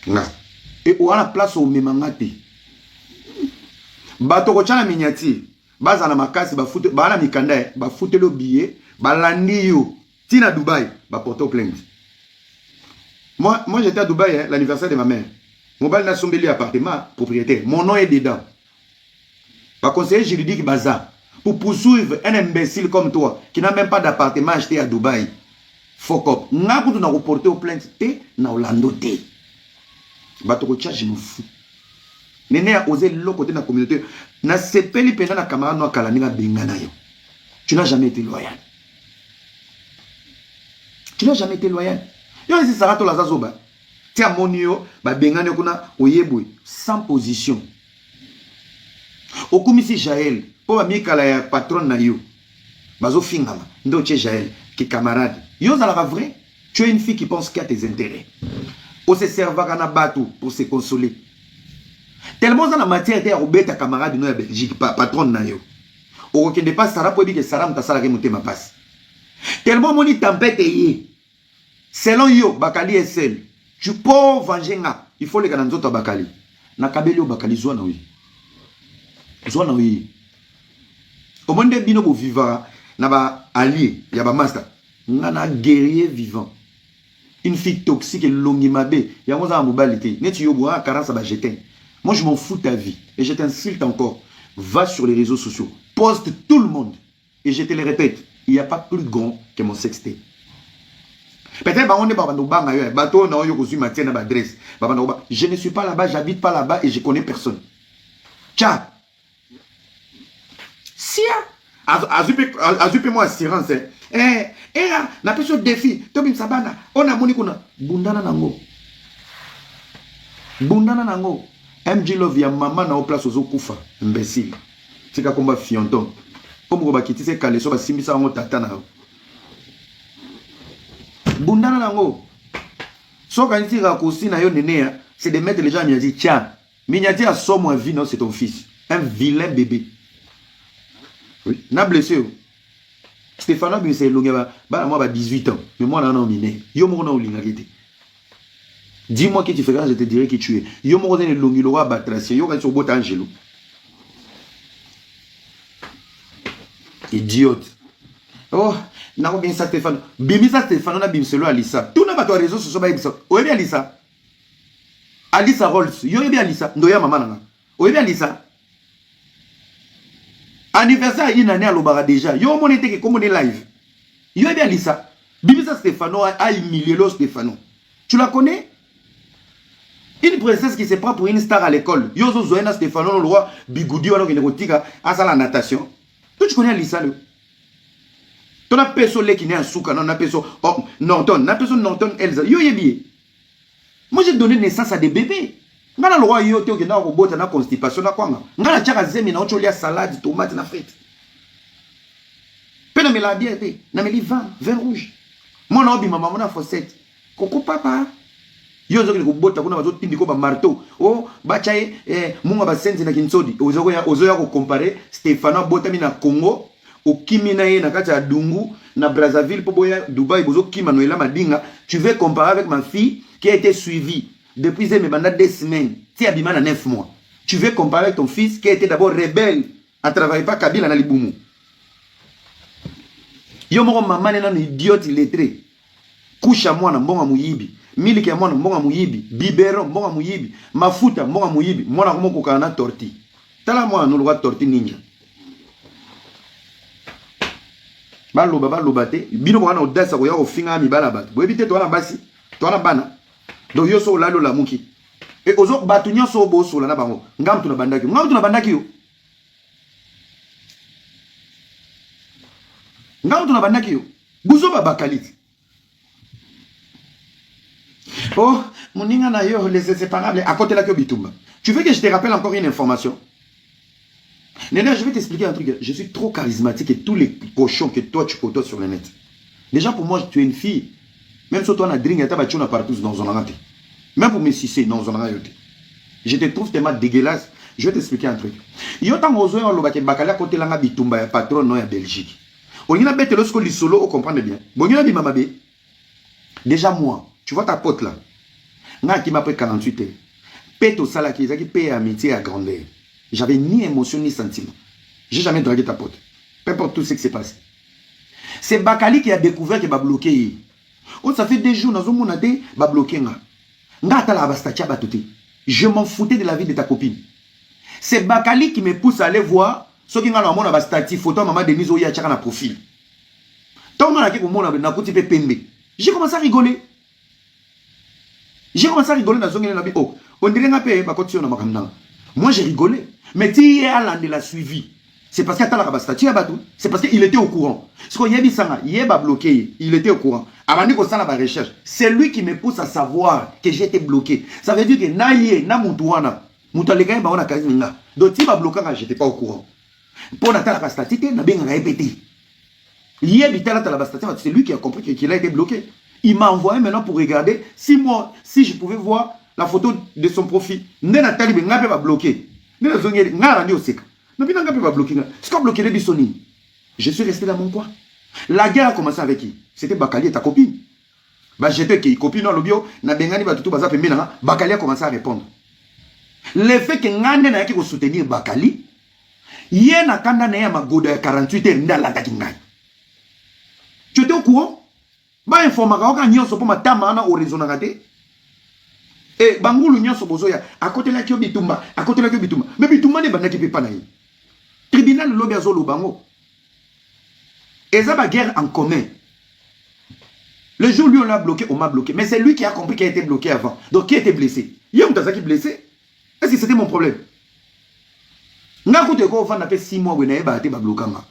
nga et on a la place au memangati bato ko chana minyati baza na makasi ba foute ba na mikanda ba foute le billet ba landi yo tina Dubaï ba porter plainte. Moi j'étais à Dubaï hein, l'anniversaire de ma mère. Mon bal n'a sombeli appartement propriétaire. Mon nom est dedans. Par conseiller juridique bazar pour poursuivre un imbécile comme toi qui n'a même pas d'appartement acheté à Dubaï. Fuck up. N'a pas de reporter aux plaintes et na Orlando té. Bato ko je me fous. Néné a osé l'autre côté de la communauté. Na sepeli pendant na camarade no kala ninga bengana yo. Tu n'as jamais été loyal. Tu n'as jamais été loyal. Yo esi sarato la zazoba. Tia monio ba bengana kuna oyebwe sans position. Okumisi Jaël pour ba mikala ya patron na yo. Bazo fingama ndo che Jaël qui camarade. Yo za la vrai. Tu es une fille qui pense qu'il y a tes intérêts. On se serva kana batou pour se consoler. Tellement dans la matière de Robert ta camarade de Belgique patron na yo. O que ne pas Sarah pour dire que Sarah mta sala ke monter ma passe. Tellement moni tempête yé. Selon yo Bakali est seul. Tu peux venger nga. Il faut les gars nzoto Bakali. Na kabeli o Bakali zwa na oui. Zwa na oui. Au monde bino bo vivra na ba allié, ya ba master. Nga na guerrier vivant. Une fille toxique et longuimabé. Il y a un mobalité. Moi, je m'en fous de ta vie. Et je t'insulte encore. Va sur les réseaux sociaux. Poste tout le monde. Et je te le répète. Il n'y a pas plus grand que mon sexté. Peut-être je ne suis pas là-bas, j'habite pas là-bas et je connais personne. Tcha. Sia. Azupez-moi assurance. Na peso défi, Tobin Sabana, on a moni kuna bundana nango. Bundana nango. MJ Love ya maman na o place ozo kufa, imbécile. Tika komba fionton. Comme ba kiti se kale so ba simbisa ngo tata na. Bundana nango. So quand il a kosi na yo néné, c'est de mettre les gens à dire tiens, Mignati a somme en vie non, c'est ton fils, un vilain bébé. Oui, n'a blessé. Stéphano bin c'est longue bah moi 18 ans mais moi non miné yo mo na olingakité. Dis-moi que tu fais quand je te dirai qui tu es. Yo mo na longi lo wa batracie yo quand sur bota angelo. Idiote. Oh, na ko bien ça Stéphano. Bimisa Stéphano na bimselo Alissa. Tout na ba to réseau sociaux ba Alissa. O bien Alissa. Alissa Rolls. Yo bien Alissa. Ndoya mama nanga. O bien Alissa. Anniversaire une année à l'Obara déjà. Yo mon était comme on est live. Yo bien Lisa. Bimisa Stéphano a humilié le Stéphano. Tu la connais? Une princesse qui se prend pour une star à l'école. Yo zo zoena Stéphano le roi bigoudi wala qui négotika à la natation. Toi tu connais Lisa le. Ton a personne qui n'est en souka non na personne Norton, na personne Norton Elsa. Yo yebi. Moi j'ai donné naissance à des bébés. Ngana le roi yote au na robota na constipation na kwanga. Ngana tchaka zemi na ocholia salade, tomate na frites. Pena me la bière na me li vin rouge. Mon obi maman na fossette. Koko papa. Yo zo ke robota kuna bazo tindi ko ba marteau. Oh bachaye munga ba senzi na kinsodi. Ozo ya ko comparer Stéphano botami na Congo, o kimi na ye na kati ya Dungu na Brazzaville po boya Dubaï bozo kima noela madinga. Tu veux comparer avec ma fille qui a été suivie depuis mes bandas 2 semaines, tu as bimana 9 mois. Tu veux comparer avec ton fils qui a été d'abord rebelle, à travailler pas Kabila na Liboumou. Yo moko maman est un idiote illettré. Couche à moi na mbonga muyibi. Miliki à moi na mbonga muyibi. Biberon mbonga muyibi. Mafuta mbonga muyibi. Moi na moko kana torti. Tala moi no lwa torti ninja. Baloba te. Bino mwana odasa ko ya ko finga mi bala bat. Bo ebite to na basi. To na bana. Donc yo so lalo la muki. Et ozo batunya so bo so la na bango. Ngam tu na bandaki. Ngam tu na bandaki yo. Ngam tu na bandaki yo. Buzo ba bakalit. Oh, moninga na yo les inséparables à côté la que bitumba. Tu veux que je te rappelle encore une information? Néné, je vais t'expliquer un truc. Je suis trop charismatique et tous les cochons que toi tu côtoies sur le net. Déjà pour moi, tu es une fille. Même si toi, on a drink, tu as partout dans un raté. Même pour me sucer dans un raté. Je te trouve tellement dégueulasse. Je vais t'expliquer un truc. Yo tant ozo on lobake bakala côté langa bitumba ya patron non ya Belgique. On y a bête lorsque les solo, on comprend bien. Bon, il y a des mamabe. Déjà moi, tu vois ta pote là. Nga qui m'a pris 48 heures. Paix au salaire qui paye amitié à grandeur. J'avais ni émotion ni sentiment. J'ai jamais dragué ta pote. Peu importe tout ce qui s'est passé. C'est Bakali qui a découvert qu'il va bloquer. Oh, ça fait des jours, dans un monde, il va bloquer. Je m'en foutais de la vie de ta copine. C'est Bakali qui me pousse à aller voir ceux qui ont un statut, photo, maman Denise Oya, tchaka na profil. J'ai commencé à rigoler. J'ai commencé à rigoler dans son vie. Oh, on dirait que moi j'ai rigolé. Mais si il l'a suivi, c'est parce qu'il a un statut, c'est parce qu'il était au courant. Ce qu'il a bloqué, il était au courant. Avant de faire la recherche, c'est lui qui me pousse à savoir que j'ai été bloqué. Ça veut dire que na mutuana, mutaleka ba ona kazinga. Donc si ba bloqué, j'étais pas au courant. Pour la statut, na bien répété. C'est lui qui a compris qu'il a été bloqué. Il m'a envoyé maintenant pour regarder si je pouvais voir la photo de son profil. Nathalie va bloquer. Je suis resté dans mon coin. La guerre a commencé avec qui? C'était Bakali et ta copine. J'étais qui? Copine dans le bio, Bakali a commencé à répondre. Le fait que Ngane n'a pas soutenir Bakali, il y a un candidat ma goda 48 heures dans la Takingai. Tu étais au courant? Ba information ka nyonso po matama na horizon na ngate. Et bangulu nyonso bozoya à côté la kio bitumba, à côté la kio bitumba. Mais bitumba ne banaki pe pana yi. Tribunal lobi azolo bango. Eza ba guerre en commun. Le jour lui on l'a bloqué, on m'a bloqué. Mais c'est lui qui a compris qu'il a été bloqué avant. Donc qui était blessé? Yé Moutazaki blessé? Est-ce que c'était mon problème? Nga koute ko fa na pe 6 mois we na eba te ba blokanga.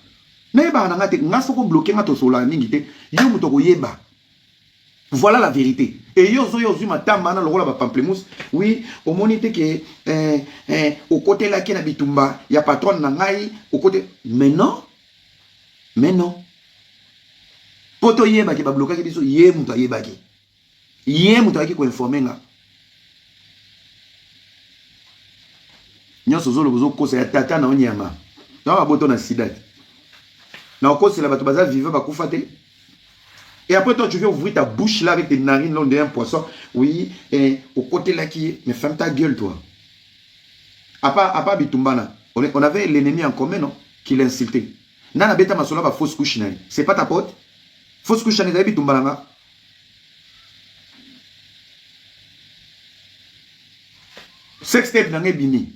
Voilà la vérité. Et yo ma tamba na lokola ba pamplemousse. Oui, au monité que au côté là qui na bitumba, il y a patron na ngai au côté. Mais non. Mais non. Poto yeba ki ba bloquer ki biso yé muta yeba ki. Yé muta ki ko informer nga. Nyoso zolo bozo ko sa tata na onyama. Na ba boto na sidati. C'est la bataille vivant et après toi tu viens ouvrir ta bouche là avec tes narines là d'un poisson. Oui, et au côté là qui est, mais ferme ta gueule toi. À part Bitumbana, on avait l'ennemi en commun non qui l'insultait. Nana beta masola ba fausse couche nani. C'est pas ta pote. Fausse couche nani d'ailleurs Bitumbana. Sextape nangé bini.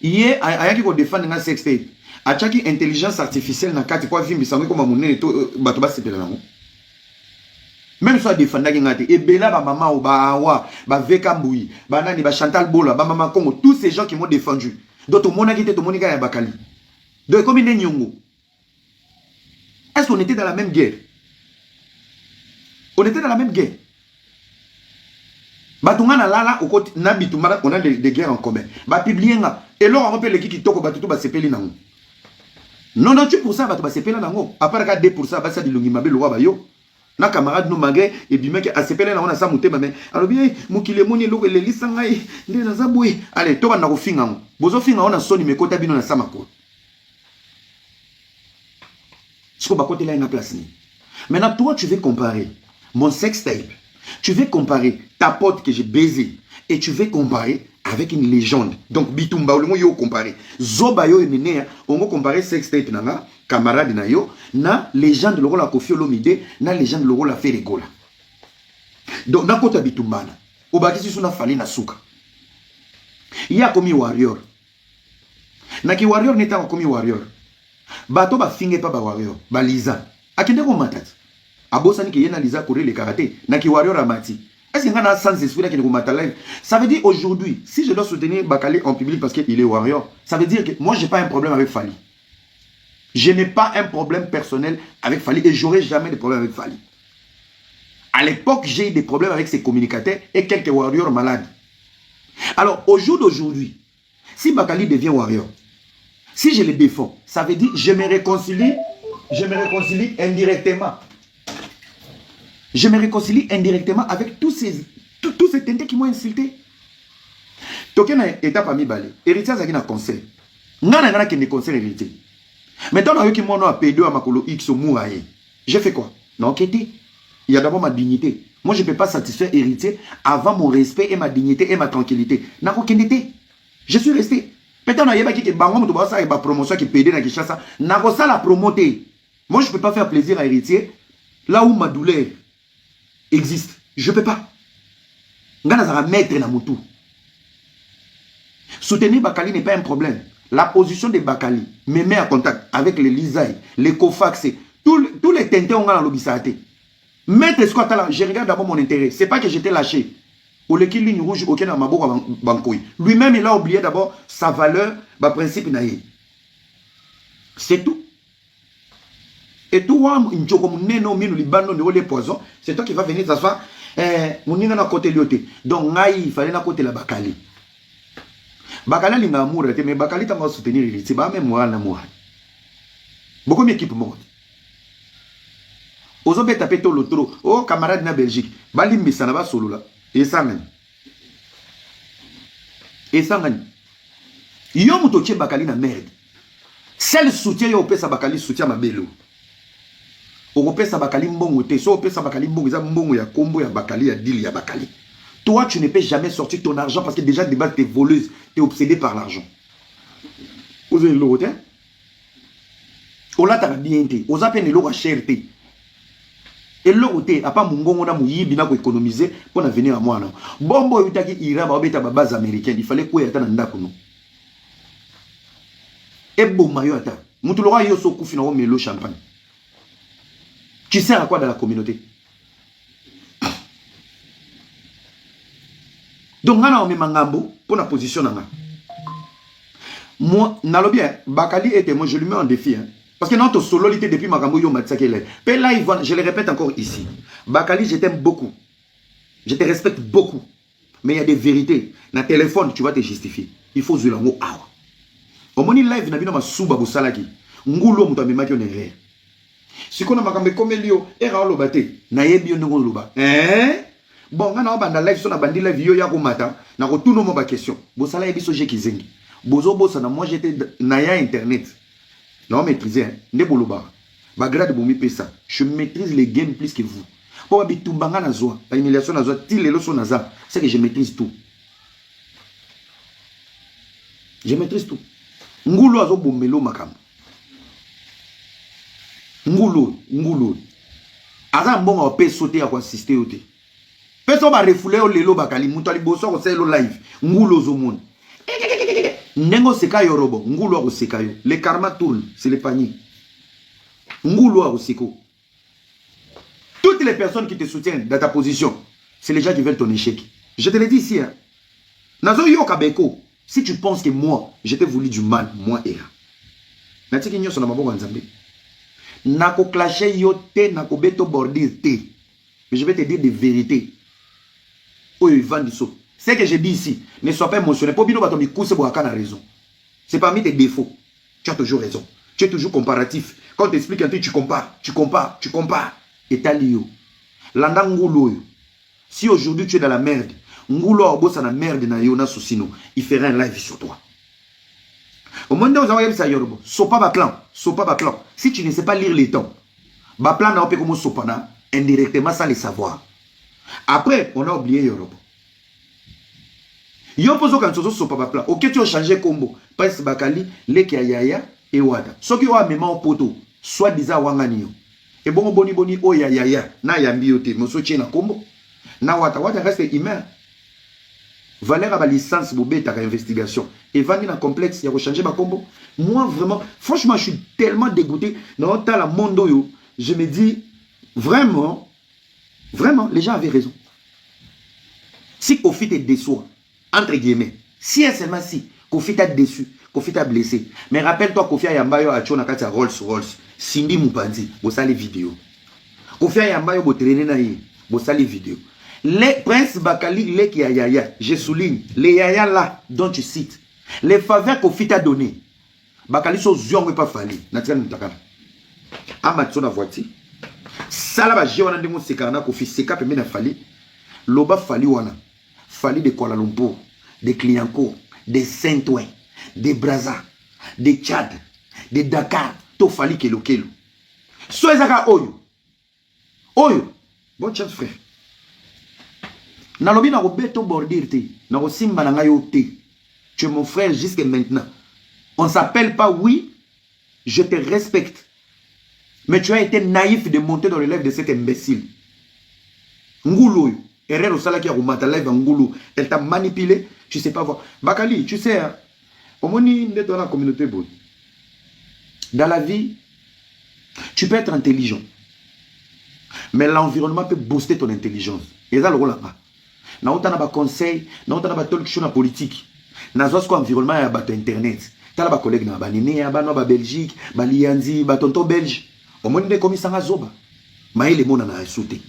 Hier ayaki ko défendre nga sextape. Achaki intelligence artificielle na kati kwa vimbi sango comme monene to bato ba sepela nango. Même soit défendre ngate et bela ba mama ou ba awa ba veka mbui ba nani ba Chantal Bola ba mama Congo tous ces gens qui m'ont défendu. Donc tout monde qui était tout monde ya bakali. Donc comme une nyongo. Est-ce qu'on était dans la même guerre? On était dans la même guerre. Batunga na lala au côté na bitumba on a des guerres en commun. Ba publier nga et là on rappelle les qui toko batutu ba sepeli nango. 98% bato ba sepela nango. À part 2% ba sa dilongi mabe lo ba yo. Na camarade no magé et bimé que a sepela nango na sa mutema mais alors bien mukile moni lo le lisanga nde na zabui. Allez to ba na ko finga ngo. Bozo finga on a soni me kota bino na sama ko. Ce qu'on va côté là une place ni. Maintenant toi tu veux comparer mon sextape. Tu veux comparer ta pote que j'ai baisé et tu veux comparer avec une légende. Donc Bitumba ou le mot yo comparer. Zoba yo nene on va comparer sextape nanga camarade na yo na légende le rôle la Koffi Olomide na légende le rôle la Ferregola. Donc na kota Bitumba na obakisi suna fali na suka. Il y a comme warrior. Na ki warrior neta comme warrior. Bato ba finge pa ba warrior, ba liza. Akende ko matati. Abosani ki yena liza courir le karaté, na ki warrior amati. Est-ce qu'il y a un sens d'esprit qui est live? Ça veut dire aujourd'hui, si je dois soutenir Bakali en public parce qu'il est warrior, ça veut dire que moi j'ai pas un problème avec Fali. Je n'ai pas un problème personnel avec Fali et j'aurai jamais de problème avec Fali. À l'époque, j'ai eu des problèmes avec ses communicateurs et quelques warriors malades. Alors au jour d'aujourd'hui, si Bakali devient warrior, si je le défends, ça veut dire je me réconcilie indirectement. Je me réconcilie indirectement avec tous ces tentés qui m'ont insulté. Token a étape à mi balé. Héritier a un conseil. Nana qui ne conseille héritier. Maintenant, on a eu qui m'ont appelé à Makolo X au Mouraye. J'ai fait quoi? Non, enquêté. Il y a d'abord ma dignité. Moi, je ne peux pas satisfaire héritier avant mon respect et ma dignité et ma tranquillité. Je suis resté. Peut-être on a dit que ça est promotion qui pédé dans Kinshasa. N'a ça la promoter. Moi, je ne peux pas faire plaisir à héritier là où ma douleur existe. Je ne peux pas. Je vais mettre dans mon tout. Soutenir Bakali n'est pas un problème. La position de Bakali me met en contact avec les Lisaï, les Kofax, tous les tentés ont dans l'obissaté. Maître Scott, je regarde d'abord mon intérêt. Ce n'est pas que j'étais lâché. Au lieu ligne rouge, aucun Amabo Bankoui. Lui-même, il a oublié d'abord sa valeur, le principe naïe. C'est tout. Et toi, c'est toi qui vas venir t'asseoir. Mon à côté lioté. Donc, il fallait à côté la Bakali. Bakali il m'a amour, mais Bakali t'a soutenir. C'est pas même moi l'amour. Beaucoup d'équipes mortes. Aux hommes tapé tout l'autre. Oh, camarade na Belgique. Balim Missanaba solo là. Et ça, man. Et ça, man. Yo moutoche Bakali na merde. Celle soutien yo pesa Bakali soutien ma belo. Au pesa Bakali mbongo te. So pesa Bakali mbongo. Isa mbongo ya combo ya Bakali ya deal ya Bakali. Toi, tu ne peux jamais sortir ton argent parce que déjà, de base, tu es voleuse. Tu es obsédé par l'argent. Vous avez l'autre, hein? Ola ta bien été. Aux appels l'eau à cherté. Et l'autre, à pas mon gongo na mouyi bina ko économiser pour venir à moi. Bombo yutaki ira ba obeta ba base américaine. Il fallait quoi yata na ndako no. Et bon mayo ata. Mutu lora yo so kufi na o melo champagne. Tu sers à quoi dans la communauté? Donc, on met pour la position. Moi, Bakali était, moi, je lui mets en défi. Hein. Parce que notre sololité depuis Makambo, je le répète encore ici. Bakali, je t'aime beaucoup. Je te respecte beaucoup. Mais il y a des vérités. Dans le téléphone, tu vas te justifier. Il faut jouer l'amour. Au moment live, il y a un souba pour salaki. Ngulo, muta memaki on est. Si on a Makambo comme Elio, era lobate. Naye bio nongo loba. Hein? Bon, on a un live sur la bandi live, il y a un matin, on a tout le monde question. Bon, ça là, il y a des qui zengi. Bozo, moi j'étais naya internet. Non, maîtriser, hein. Ne boloba. Bagrade bomi pesa. Je maîtrise les games plus que vous. Pour habiter tout banga na zoa, la humiliation na zoa, til les leçons na za, c'est que je maîtrise tout. Je maîtrise tout. Ngulo azo bomelo makam. Ngulo. Aza mbonga ope sauter à quoi assister au thé. Personne va refouler au lelo bakali mutali boso ko selo live ngulo zo monde nengo seka yorobo ngulo ko seka yo le karma tourne c'est le panier ngulo ko seko. Toutes les personnes qui te soutiennent dans ta position c'est les gens qui veulent ton échec. Je te le dis ici hein. Nazo yo kabeko si tu penses que moi je t'ai voulu du mal moi era natiki nyoso na maboko nzambe nako clasher yo te nako beto bordir te mais je vais te dire des vérités. C'est ce que je dis ici. Ne sois pas émotionné. Pour bino bato mi kouse bo akana raison. C'est parmi tes défauts. Tu as toujours raison. Tu es toujours comparatif. Quand tu expliques un truc, tu compares. Et t'as lio. Landa ngulo. Si aujourd'hui tu es dans la merde, ngulo obosa na merde na yo na susino, il fera un live sur toi. Au moment où vous avez ça yorbo, sopa ba clan. Si tu ne sais pas lire les temps, ba plan na opé comme sopana indirectement sans le savoir. Après, on a oublié Europe. Yo poso quand tu so papa plan. OK, tu as changé combo. Prince Bakali, Leki Yaya et Wada. Ce qui a même en poto, soit disant Wanganio. Et bon boni o yaya na yambi yote, mo so na combo. Na Wada reste humain. Valère a la licence bobeta à investigation. Et vandi na complexe, il a changé ma combo. Moi vraiment, franchement, je suis tellement dégoûté dans la monde yo. Je me dis vraiment, les gens avaient raison. Si Kofi te déçoit, entre guillemets, si et seulement si, Kofi t'a déçu, Kofi t'a blessé. Mais rappelle-toi, Kofi Ayambayo a tué na Rolls. Cindy Moupandi, vous savez les vidéos. Kofi Ayambayo, vous traînez na yi, vous savez les vidéos. Les Prince Bakali, les qui yaya, je souligne, les yaya là, dont tu cites, les faveurs Kofi t'a donné, Bakali so zion pas fallu, naturellement mutakana. Amatso na voiture. Salaba Jéwana de Moussekana, Kofi Seka, Pemé na Fali, Loba Fali Wana, Fali de Kuala Lumpur, de Cliancourt, de Saint-Ouen, de Brazza, de Tchad, de Dakar, to Fali Kelo. So Ezaka Oyo, Bonne chance, frère. Nalobi na robeto bordir te. Na rosimba na ngayo te. Tu es mon frère jusqu'à maintenant. On ne s'appelle pas, oui, je te respecte. Mais tu as été naïf de monter dans le live de cet imbécile. Ngoulou, erreur au salaire qui a remonté live en Ngoulou. Elle t'a manipulé, tu ne sais pas voir. Bakali, tu sais, hein, au moins, dans la communauté, dans la vie, tu peux être intelligent. Mais l'environnement peut booster ton intelligence. Et ça, le rôle là-bas. Na autant na ba conseil, na autant na ba talk show na politique. Na zo quoi environnement ya ba internet. Tala ba collègue na ba nini ya ba no ba Belgique, ba lianzi, ba tonton belge. Au moins de commis sanga zoba. Ma ele mona na sauté.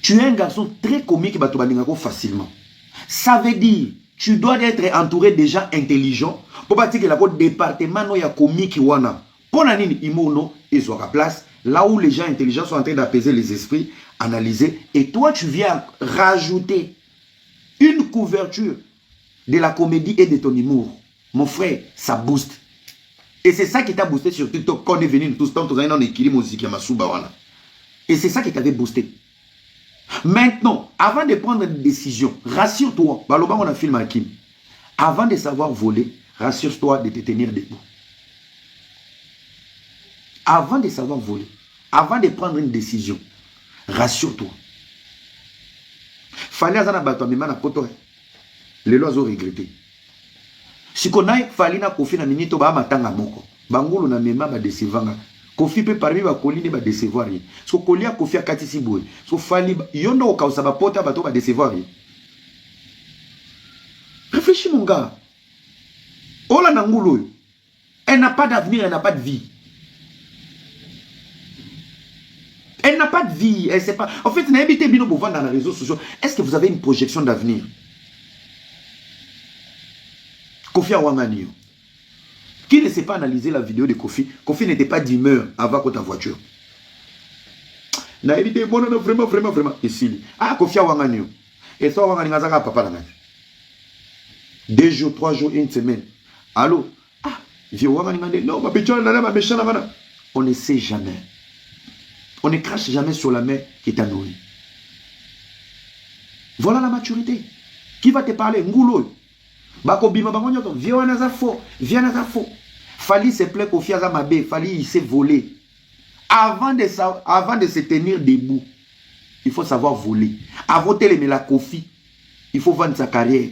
Tu es un garçon très comique ba to ba ningako facilement. Ça veut dire tu dois être entouré de gens intelligents pour pas dire que la département no ya comique wana. Pour na nini imono ezo ka place là où les gens intelligents sont en train d'apaiser les esprits, analyser, et toi tu viens rajouter une couverture de la comédie et de ton humour. Mon frère, ça booste. Et c'est ça qui t'a boosté sur TikTok quand on est venu tous temps, on équilibre musique à Masuba. Et c'est ça qui t'avait boosté. Maintenant, avant de prendre une décision, rassure-toi, Baloba on a filmé à Kim. Avant de savoir voler, rassure-toi de te tenir debout. Avant de savoir voler, avant de prendre une décision, rassure-toi. Fallait azana bato mema na poto. Les lois ont regretté. Si qu'on a fallu na kofi na minito ba matanga moko. Bangulu na mema ba décevanga. Kofi peut parmi ba colline ba décevoir. So kolia kofi akati si boy. So fali yondo ka usaba pota bato ba décevoir. Réfléchis mon gars. Ola nangulu. Elle n'a pas d'avenir, elle n'a pas de vie. Elle n'a pas de vie, elle sait pas. En fait, n'habitez bien dans les réseaux sociaux. Est-ce que vous avez une projection d'avenir? Kofi Awangani. Qui ne sait pas analyser la vidéo de Kofi? Kofi n'était pas d'humeur avant ta voiture. N'habitez bon, vraiment. Ici. Ah, Kofi Awangani. Et ça, Awangani Nazaka papa la 2 jours, 3 jours, 1 semaine. Allô? Ah, vieux Awangani. Non, ma pétiole, on ne sait jamais. On ne crache jamais sur la main qui t'a nourri. Voilà la maturité. Qui va te parler? Ngoulo. Bako bima bangonyoto. Viens à faux. Fali se plaît Kofi Azamabe. Fali il s'est volé. Avant de se tenir debout, il faut savoir voler. Avant de télémer la Kofi, il faut vendre sa carrière.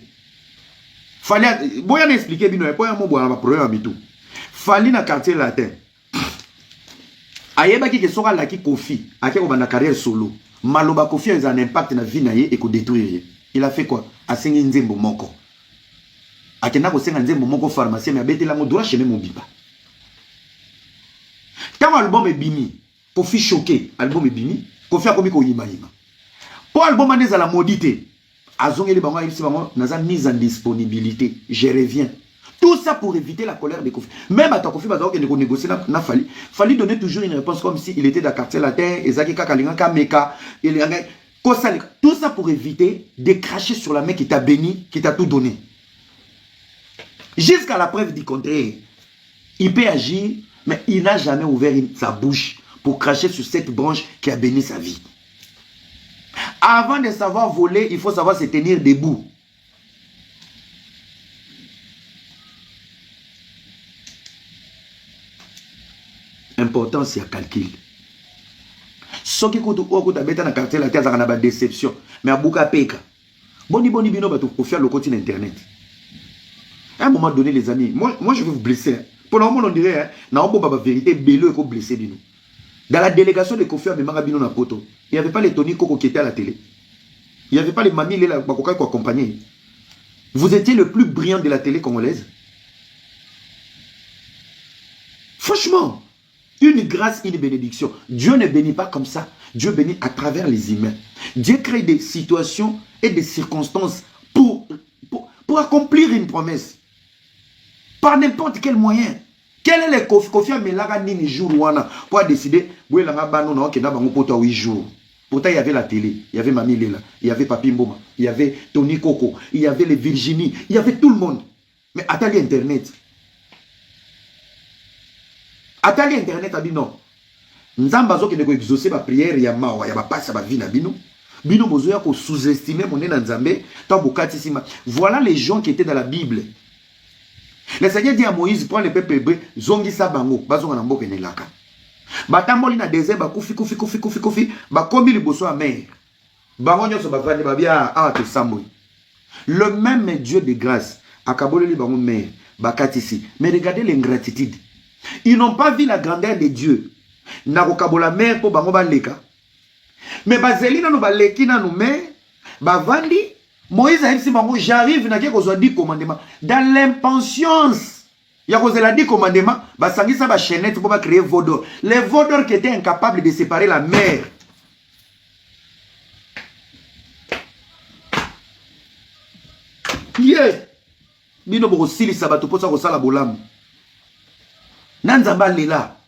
Fali, boya n'expliquer bino. Boya mo boya ma problème abitou. Fali na quartier latin. Ayeba ki soka la ki Kofi, ake ko bana carrière solo. Maloba Kofi a un impact na vie na ye et ko détruire. Il a fait quoi? A sengi nzembo moko. Akena ko senga nzembo moko pharmacie mais abete la mo droit chez mon biba. Quand album est bimi, Kofi choqué, album est bimi, Kofi a komi ko yima. Pour album aneza la maudité. Azongeli bango ibisi bango naza mise en disponibilité. Je reviens. Tout ça pour éviter la colère de Kofi. Même à ta Kofi, il ne négocier n'a fallu. Fallait donner toujours une réponse comme s'il était dans le quartier latin, Ezaki Kakalinga Meka, tout ça pour éviter de cracher sur la main qui t'a béni, qui t'a tout donné. Jusqu'à la preuve du contraire. Il peut agir, mais il n'a jamais ouvert sa bouche pour cracher sur cette branche qui a béni sa vie. Avant de savoir voler, il faut savoir se tenir debout. Important, c'est à calcul. Ce qui est dans le quartier, c'est une déception. Mais à Bouka Peka, boni bino, pour faire le continent internet. À un moment donné, les amis, moi je vais vous blesser. Pour le moment, on dirait, na la vérité, Bélo est blessé. Dans la délégation de Kofi Abemanga Bino na poto, il n'y avait pas les Tony Koko qui étaient à la télé. Il n'y avait pas les mamies Lela Bakoka qui accompagnaient. Vous étiez le plus brillant de la télé congolaise. Franchement. Une grâce, une bénédiction. Dieu ne bénit pas comme ça. Dieu bénit à travers les humains. Dieu crée des situations et des circonstances pour accomplir une promesse. Par n'importe quel moyen. Quel est le Kofi Amelaga Nini jour pour décider où est la banane qui n'a pas 8 jours. Pourtant, il y avait la télé, il y avait Mami Lela, il y avait Papi Mboma, il y avait Tony Coco, il y avait les Virginie, il y avait tout le monde. Mais attendez Internet. Attendez Internet a dit non. Nzamba zo kende ko exaucer ba prière ya mawa ya ba passe ba vie na bino. Bino bozoya ko sous-estimer mon na Nzambe, ta bokati sima. Voilà les gens qui étaient dans la Bible. Le Seigneur dit à Moïse, prends le peuple hébreu, zongisa bango, bazonga na mboka nelaka. Batamboli na désert ba kufi, ba komi liboso a mer. Bango nyonso ba vandi ba bia a te samboy. Le même Dieu de grâce, akaboleli bango mer, bakatisi. Mais regardez l'ingratitude. Ils n'ont pas vu la grandeur de Dieu. Nakokabola mer po bango ba leka. Mais bazelina no ba leki na no mer, ba vandi. Moïse a dit, j'arrive na kozwa 10 commandements. Dans l'impatience, il y a kozela 10 commandements, ba sangi sa ba chaînette pour ba créer vaudor. Les vaudors qui étaient incapables de séparer la mer. Yeah. Bino boko sili sabato posa ko sala bolam. Nanzamba lela.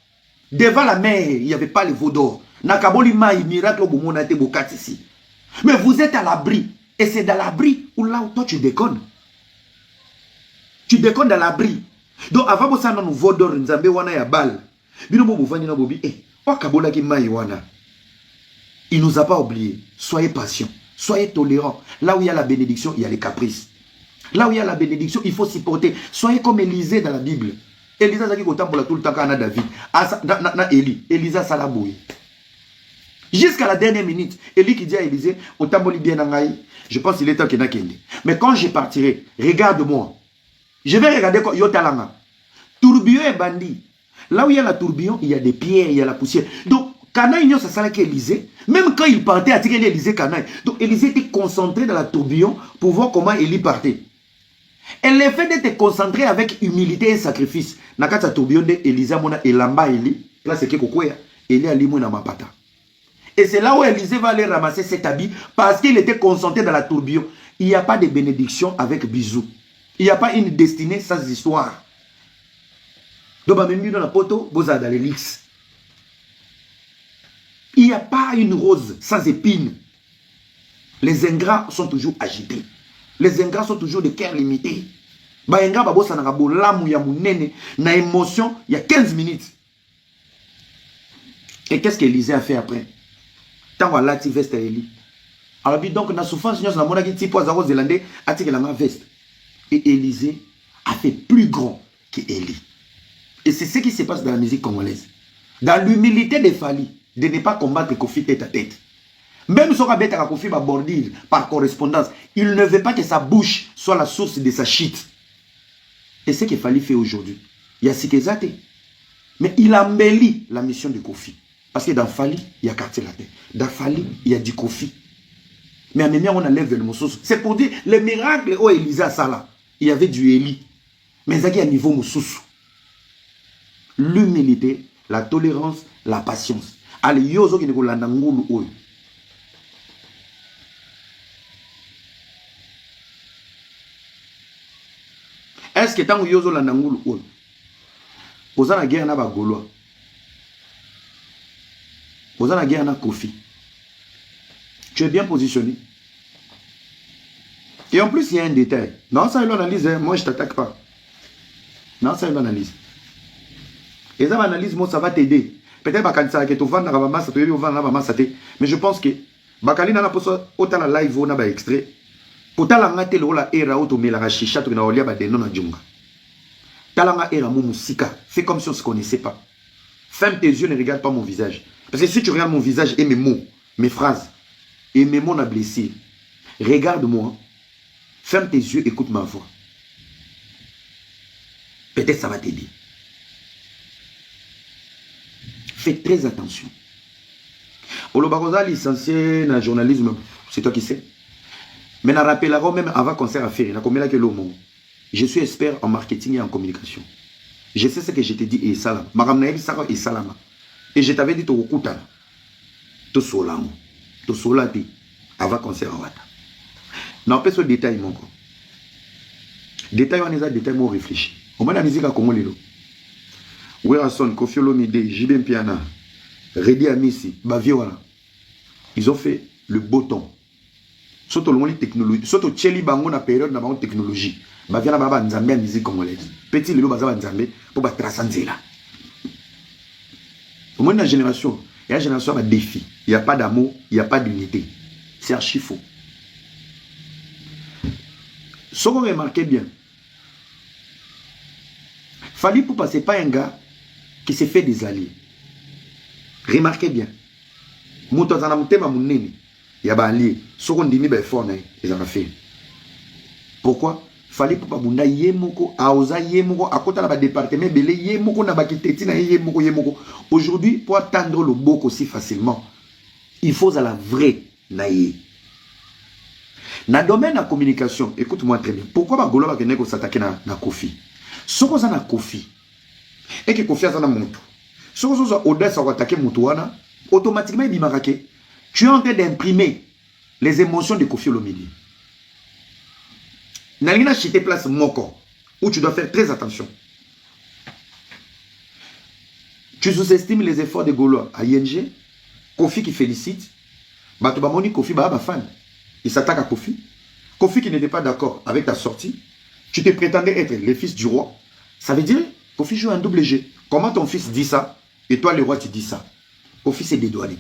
Devant la mer, il n'y avait pas les vaudors. Nakaboli mai miracle au bomona te bokatisi. Mais vous êtes à l'abri. Et c'est dans l'abri où là où toi tu déconnes. Tu déconnes dans l'abri. Donc avant que ça nous vaudor nzambe wana ya bal. Bino bo bovani na bobi wakabola ki mai wana. Il nous a pas oublié. Soyez patients, soyez tolérants. Là où il y a la bénédiction, il y a les caprices. Là où il y a la bénédiction, il faut s'y porter. Soyez comme Élisée dans la Bible. Élisée zaki kotambola tout le temps kana David. Na Élie, Élisa salaboui. Jusqu'à la dernière minute, Élie qui dit à Élisée, otamboli bien nangai. Je pense qu'il est temps qu'il n'a qu'un. Mais quand je partirai, regarde-moi. Je vais regarder Yotalanga. Tourbillon et bandit. Là où il y a la tourbillon, il y a des pierres, il y a la poussière. Donc, Canaï, ça s'allait qu'Élysée. Même quand il partait, à tirer Élysée, Canaï. Donc, Élysée était concentré dans la tourbillon pour voir comment Élie partait. Et le fait d'être concentré avec humilité et sacrifice, Nakata tourbillon de Élysée, mona elamba Élie. Là, c'est que Kokoya. Élie a limou na mapata. Et c'est là où Élisée va aller ramasser cet habit parce qu'il était concentré dans la tourbillon. Il n'y a pas de bénédiction avec bisous. Il n'y a pas une destinée sans histoire. Donc, même dans la poteau, vous avez dans l'élix. Il n'y a pas une rose sans épines. Les ingrats sont toujours agités. Les ingrats sont toujours de cœur limité. Ba ingrats babosa na bolamu ya munene na émotion il y a 15 minutes. Et qu'est-ce qu'Élisée a fait après? Tant qu'on a veste à Élie. Alors, donc, dans la souffrance, nous avons dit que les Zélandais ont tiré la veste. Et Élisée a fait plus grand qu'Élie. Et c'est ce qui se passe dans la musique congolaise. Dans l'humilité de Fali, de ne pas combattre Kofi tête à tête. Même si on a bête à Kofi bordir par correspondance, il ne veut pas que sa bouche soit la source de sa shit. Et c'est ce que Fali fait aujourd'hui. Il y a Sikezate. Mais il embellit la mission de Kofi. Parce que dans Fali, il y a quartier latin. Dans Fali, il y a du Kofi. Mais en même temps, on enlève le Moussous. C'est pour dire, les miracles où Élisée a ça là, il y avait du Élie. Mais il y a un niveau Moussous. L'humilité, la tolérance, la patience. Allez, yozo qui ne kola nangulu oyo. Est-ce que tant que yozo la nangulu oyo, posa na guerre na ba Gaulois. Posa na guerre na Kofi. Tu es bien positionné. Et en plus, il y a un détail. Non, ça, il l'analyse. Hein. Moi, je ne t'attaque pas. Non, ça, il l'analyse. Et ça, l'analyse, moi, ça va t'aider. Peut-être que tu vas vendre la masse, tu vas vendre la masse. Mais je pense que Bakali n'a pas autant la live, on a un extrait. Pour talanga te la era auto mais la chicha tu na olia ba de non na djunga. Talanga era mon musika. Fais comme si on ne se connaissait pas. Ferme tes yeux, ne regarde pas mon visage. Parce que si tu regardes mon visage et mes mots, mes phrases, et mes mots n'a blessé, regarde-moi, ferme tes yeux, écoute ma voix. Peut-être ça va t'aider. Fais très attention. Olobarosa, licencié dans le journalisme, c'est toi qui sais. Mais je rappelle même avant concert à faire, je suis expert en marketing et en communication. Je sais ce que je t'ai dit et ça. Et je t'avais dit au Kouta. To solamo. To solati. Avant concert à Wata. Non, pas ce détail, mon gars. Détail, on est à détail, moi réfléchi. Au moins la musique à Congo Lilo. Werason, Kofi Olomide, Jibem Piana, Redi Amissi, Baviwala. Ils ont fait le beau temps. Surtout le technologie. Surtout Tcheli Bango na période na bango technologie. Baviana Baba Nzambe à musique congolaise. Petit Lilo Bazaba Nzambe pour tracer là. Au moins, dans la génération, il y a une génération à défi. Il n'y a pas d'amour, il n'y a pas d'unité. C'est archi faux. Ce qu'on remarquait bien, Fally Ipupa, ce n'est pas un gars qui s'est fait des alliés. Remarquez bien. Mouton Zana Moutema Mouneni, il y a des alliés. Ce qu'on dit, c'est fort, ils ont fait. Pourquoi? Fally Ipupa Bunda Yemoko, Aoza Yemoko, à côté de la département, Belé Yemoko, Nabakiteti, Yemoko, Yemoko. Aujourd'hui, pour atteindre le bok aussi facilement, il faut à la vraie naïe. Dans le domaine de la communication, écoute-moi très bien. Pourquoi Bagolo va venir s'attaquer à Kofi? Ce qu'on a Kofi, et que Kofi a un montou. Ce qu'on a audace à attaquer Moutouana, automatiquement, il dit tu es en train d'imprimer les émotions de Kofi Olomide. Nalina chité place Moko, où tu dois faire très attention. Tu sous-estimes les efforts de Gaulois à ING, Kofi qui félicite, Batobamoni Kofi Baba fan. Il s'attaque à Kofi. Kofi qui n'était pas d'accord avec ta sortie, tu te prétendais être le fils du roi. Ça veut dire, Kofi joue un double jeu. Comment ton fils dit ça, et toi le roi tu dis ça? Kofi s'est dédouané.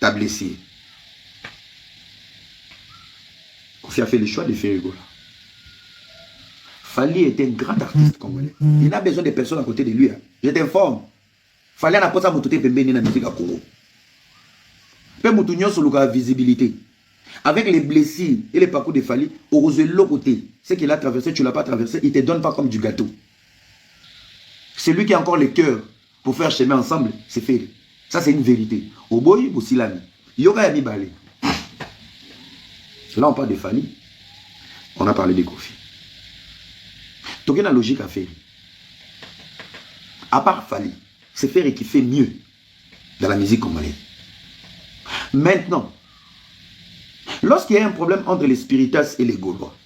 T'as blessé. Kofi a fait le choix de faire Rigola. Fally était un grand artiste congolais. Il a besoin de personnes à côté de lui. Je t'informe. Fally n'a pas sa mototé pembeni dans la musique à Congo. Peu moutounion sur la visibilité. Avec les blessures et les parcours de Fally, ose l'autre côté. Ce qu'il a traversé, tu ne l'as pas traversé, il ne te donne pas comme du gâteau. C'est lui qui a encore le cœur pour faire chemin ensemble, c'est fait. Ça, c'est une vérité. Au boy, au silami. Yoga Yami Balé. Là, on parle de Fally. On a parlé de Kofi. Donc, il y a une logique à faire. À part Fally, c'est faire et qui fait mieux dans la musique congolaise. Maintenant, lorsqu'il y a un problème entre les Spiritas et les Gaulois,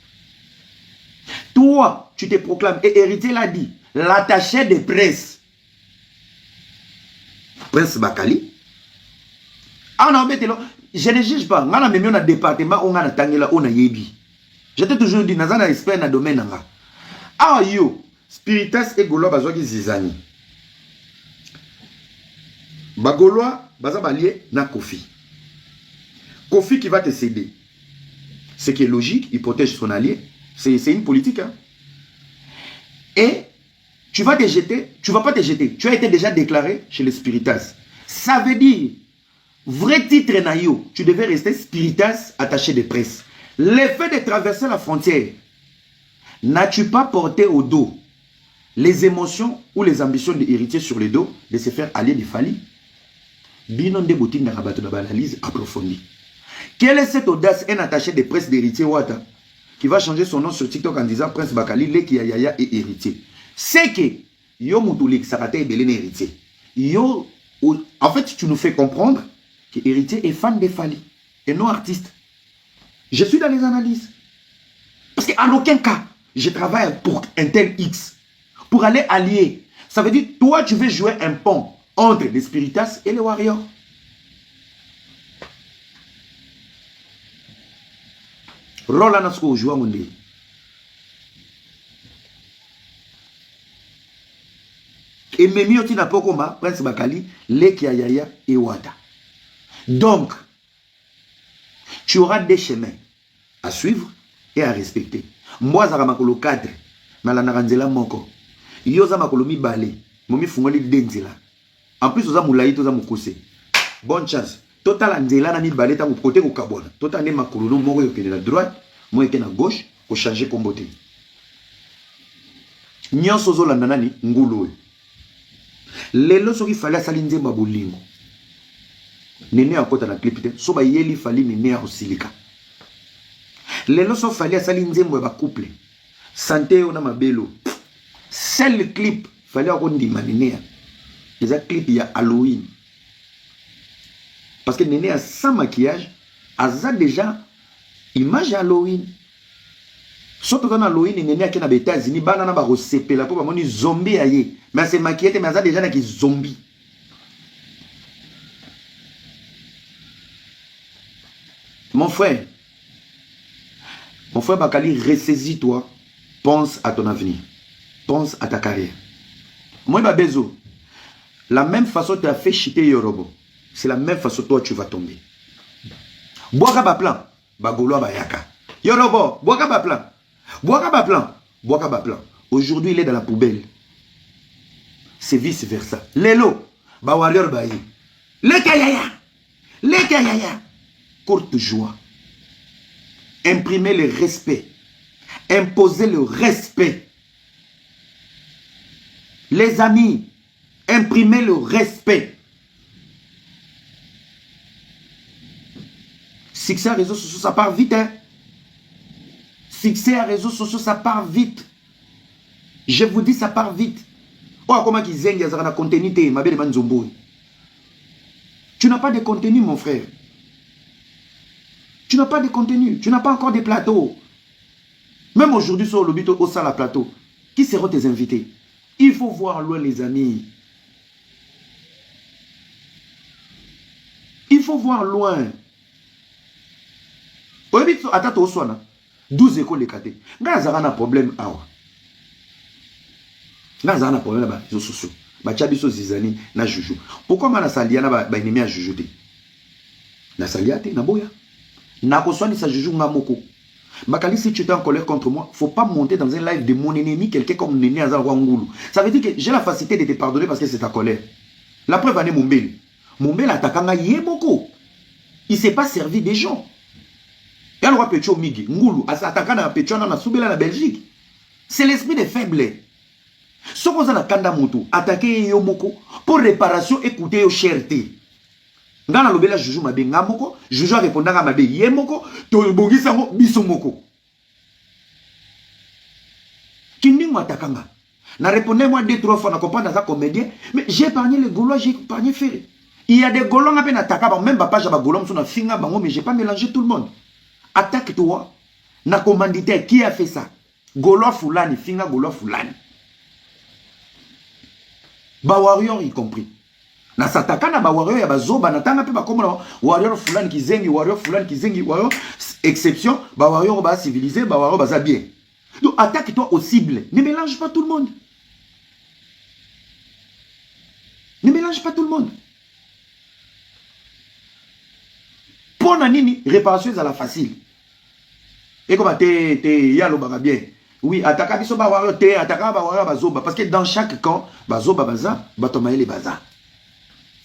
toi, tu te proclames, et Héritier l'a dit, l'attaché de presse, Prince Bakali, ah non, mais je ne juge pas, on a même un département, on a tangela, on a yebi. J'étais toujours dit, on a expert dans le domaine. Ah yo, Spiritas et Gaulois, bazo qui zizani. Bagaulois, baza balié na Kofi. Kofi qui va te céder. Ce qui est logique, il protège son allié. C'est une politique. Hein. Et tu vas te jeter, tu ne vas pas te jeter. Tu as été déjà déclaré chez les Spiritas. Ça veut dire, vrai titre naïo, tu devais rester Spiritas attaché de presse. L'effet de traverser la frontière, n'as-tu pas porté au dos les émotions ou les ambitions de héritier sur le dos de se faire allier de Fally? Binon de boutine de rabattre dans l'analyse approfondie. Quelle est cette audace, un attaché de presse d'héritier Ouattara qui va changer son nom sur TikTok en disant Prince Bakali, Leki Yaya et héritier? C'est que yo Moutoulik Sarate et Belén héritier. Yo, en fait, tu nous fais comprendre que héritier est fan de Fally et non artiste. Je suis dans les analyses. Parce qu'en aucun cas, je travaille pour un tel X. Pour aller allier. Ça veut dire, toi, tu veux jouer un pont entre les Spiritas et les Warriors. Rola Nasko joue à mon dieu. Et Memi Otina Pokoma, Prince Bakali, Leki Yaya et Ouattara. Donc, tu auras des chemins à suivre et à respecter. Moi, je makolo cadre, Malanaranzela Moko. Yoza makolo mi balé, Momi Fungoli Denzela. En plus, oza moulaï, oza mokose. Bonne chance. Total Anzela na mi balé, ta côté au Kabona. Total ne makolo, moko yoke de la droite, moi yoke na gauche, ko changer comboté. Nyon sozo landanani, ngouloue. Lelo soki fallait salinze babolingo. Nene a kota na clip te, so ba yeli fali nene a osilika. Lelo so fallait salinze mbo ba couple. Santé ona mabelo. Seul clip fallait akondima nene a. Les clips il y a Halloween. Parce que nene a sans maquillage, a ça déjà image Halloween. Surtout quand Halloween, nene a qui na États-Unis, banana ba resepela pour ba moni zombie aye. Mais c'est maquillé, mais ça déjà na qui zombie. Mon frère Bakali, ressaisis-toi, pense à ton avenir, pense à ta carrière. Moi, ma bezo, La même façon que tu as fait chiter Yorobo, c'est la même façon que toi tu vas tomber. Boaka ba plan, bagolo ba yaka. Yorobo, boaka ba plan. Boaka ba plan, boaka ba plan. Aujourd'hui, il est dans la poubelle. C'est vice versa. Lelo, ba warrior ba yi. Le kayaya. Courte joie. Imprimer le respect. Imposer le respect. Les amis, imprimer le respect. Succès à réseaux sociaux, ça part vite. Hein? Succès à réseaux sociaux, ça part vite. Je vous dis, ça part vite. Oh, comment qu'ils aiment, ils ont contenu, ma belle manzombo. Tu n'as pas de contenu, mon frère. Tu n'as pas de contenu. Tu n'as pas encore de plateaux. Même aujourd'hui, sur le but au salle plateau, qui seront tes invités? Il faut voir loin, les amis. Il faut voir loin. Au début, attends, 12 écoles éclatées. Quand il y a un problème, quand il y a un problème, les réseaux sociaux. Bachabiso zizani na juju. Pourquoi ma nasalia na ba ennemi a juju te? Nasalia te na boya. Na koswani sa juju ngamoko. Bakali, si tu es en colère contre moi, faut pas monter dans un live de mon ennemi, quelqu'un comme Néné Azar Wangulu. Ça veut dire que j'ai la facilité de te pardonner parce que c'est ta colère. La preuve en est Mombele. Mombele attaquant Yemoko. Il s'est pas servi des gens. Et alors Petcho Migi, Ngulu, attaquant na Petcho na Soubela na Belgique. C'est l'esprit des faibles. Ce qu'on a na kanda moto, attaquer Yomoko pour réparation, écouter yo cherté. Ngana lobela juju mabe ngamoko, juju répondanga mabe yemoko, to bongisa ngo bisomoko. Kindi mo atakanga. Na répondais moi 2-3 fois na comprendre ça comédien, mais j'ai épargné les Gaulois, j'ai épargné Ferré. Il y a des Gaulois qui attaquent, même papa j'ai Gaulois sur na finga bango, mais j'ai pas mélangé tout le monde. Attaque toi. Na commanditaire qui a fait ça? Gaulois Fulani, finga Gaulois Fulani. Ba warrior y compris. Na sataka na ba warrior ya bazoba na tanga pe ba komona warrior fulani ki zengi warrior exception ba warrior ba civilisé ba warrior ba bien. Donc attaque toi au cible. Ne mélange pas tout le monde. Ne mélange pas tout le monde. Pour nanini réparation à la facile. Et comme te yalo ba bien. Oui, attaque biso ba warrior te attaque ba warrior bazoba parce que dans chaque camp bazoba baza batoma les baza.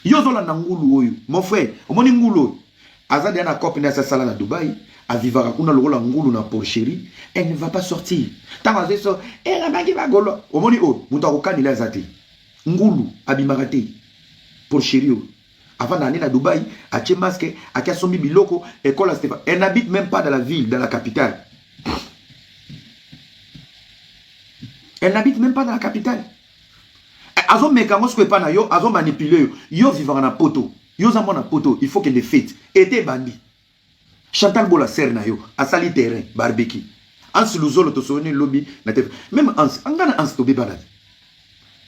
Yozola na ngulu oyo mon frère omoni ngulu azadi na copine sa sala na Dubaï a vivara kuna lokola ngulu na porcherie, elle ne va pas sortir tant que ça elle va qui va golo omoni o muto akokanila azati ngulu abimarate porcherie avant d'aller à Dubaï a tché masque a kasombi biloko école Stéphane, elle n'habite même pas dans la ville, dans la capitale. Elle n'habite même pas dans la capitale. Azo mekango ce que pas na yo, azo manipuler yo vivant na poto. Yo zamona poto, il faut que les fêtes été bandi. Chantal Bola ser na yo, asali terrain, barbecue. Ans luzolo to soni lobby na te. Même ans, angana ans to bebana.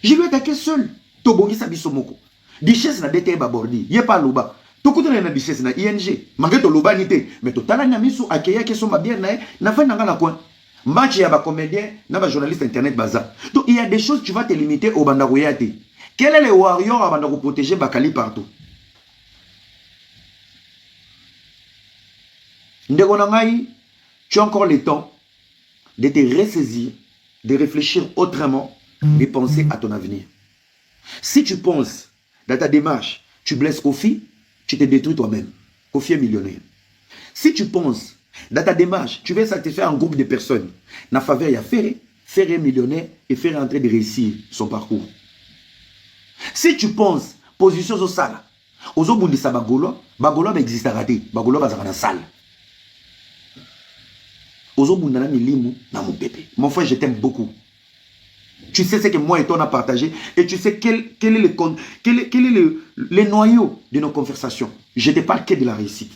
Je lui attaqué seul. To bongi sa biso moko. Dichesse na dete ba bordi, ye pa loba. To kutana na dichesse na ING. Mangeto loba ni te, mais to tala na misu akeya ke so mabien na fa na ngana coin. Match, il y a des comédiens, il y a des journalistes internet bazar. Donc il y a des choses tu vas te limiter au bandagoyate. Quel est le warrior avant de protéger Bakali partout? Ndegonangai, tu as encore le temps de te ressaisir, de réfléchir autrement, de penser à ton avenir. Si tu penses dans ta démarche, tu blesses Kofi, tu te détruis toi-même. Kofi est millionnaire. Si tu penses dans ta démarche, tu veux satisfaire un groupe de personnes. Na faveur, il y a Ferré millionnaire et Ferré en train de réussir son parcours. Si tu penses, position au sale, aux autres de Bagolo, Bagolo va exister à rater, Bagolo va dans la salle. Aux autres de Limu, na mon pépé. Mon frère, je t'aime beaucoup. Tu sais ce que moi et toi on a partagé et tu sais quel est le noyau de nos conversations. Je ne te parle que de la réussite.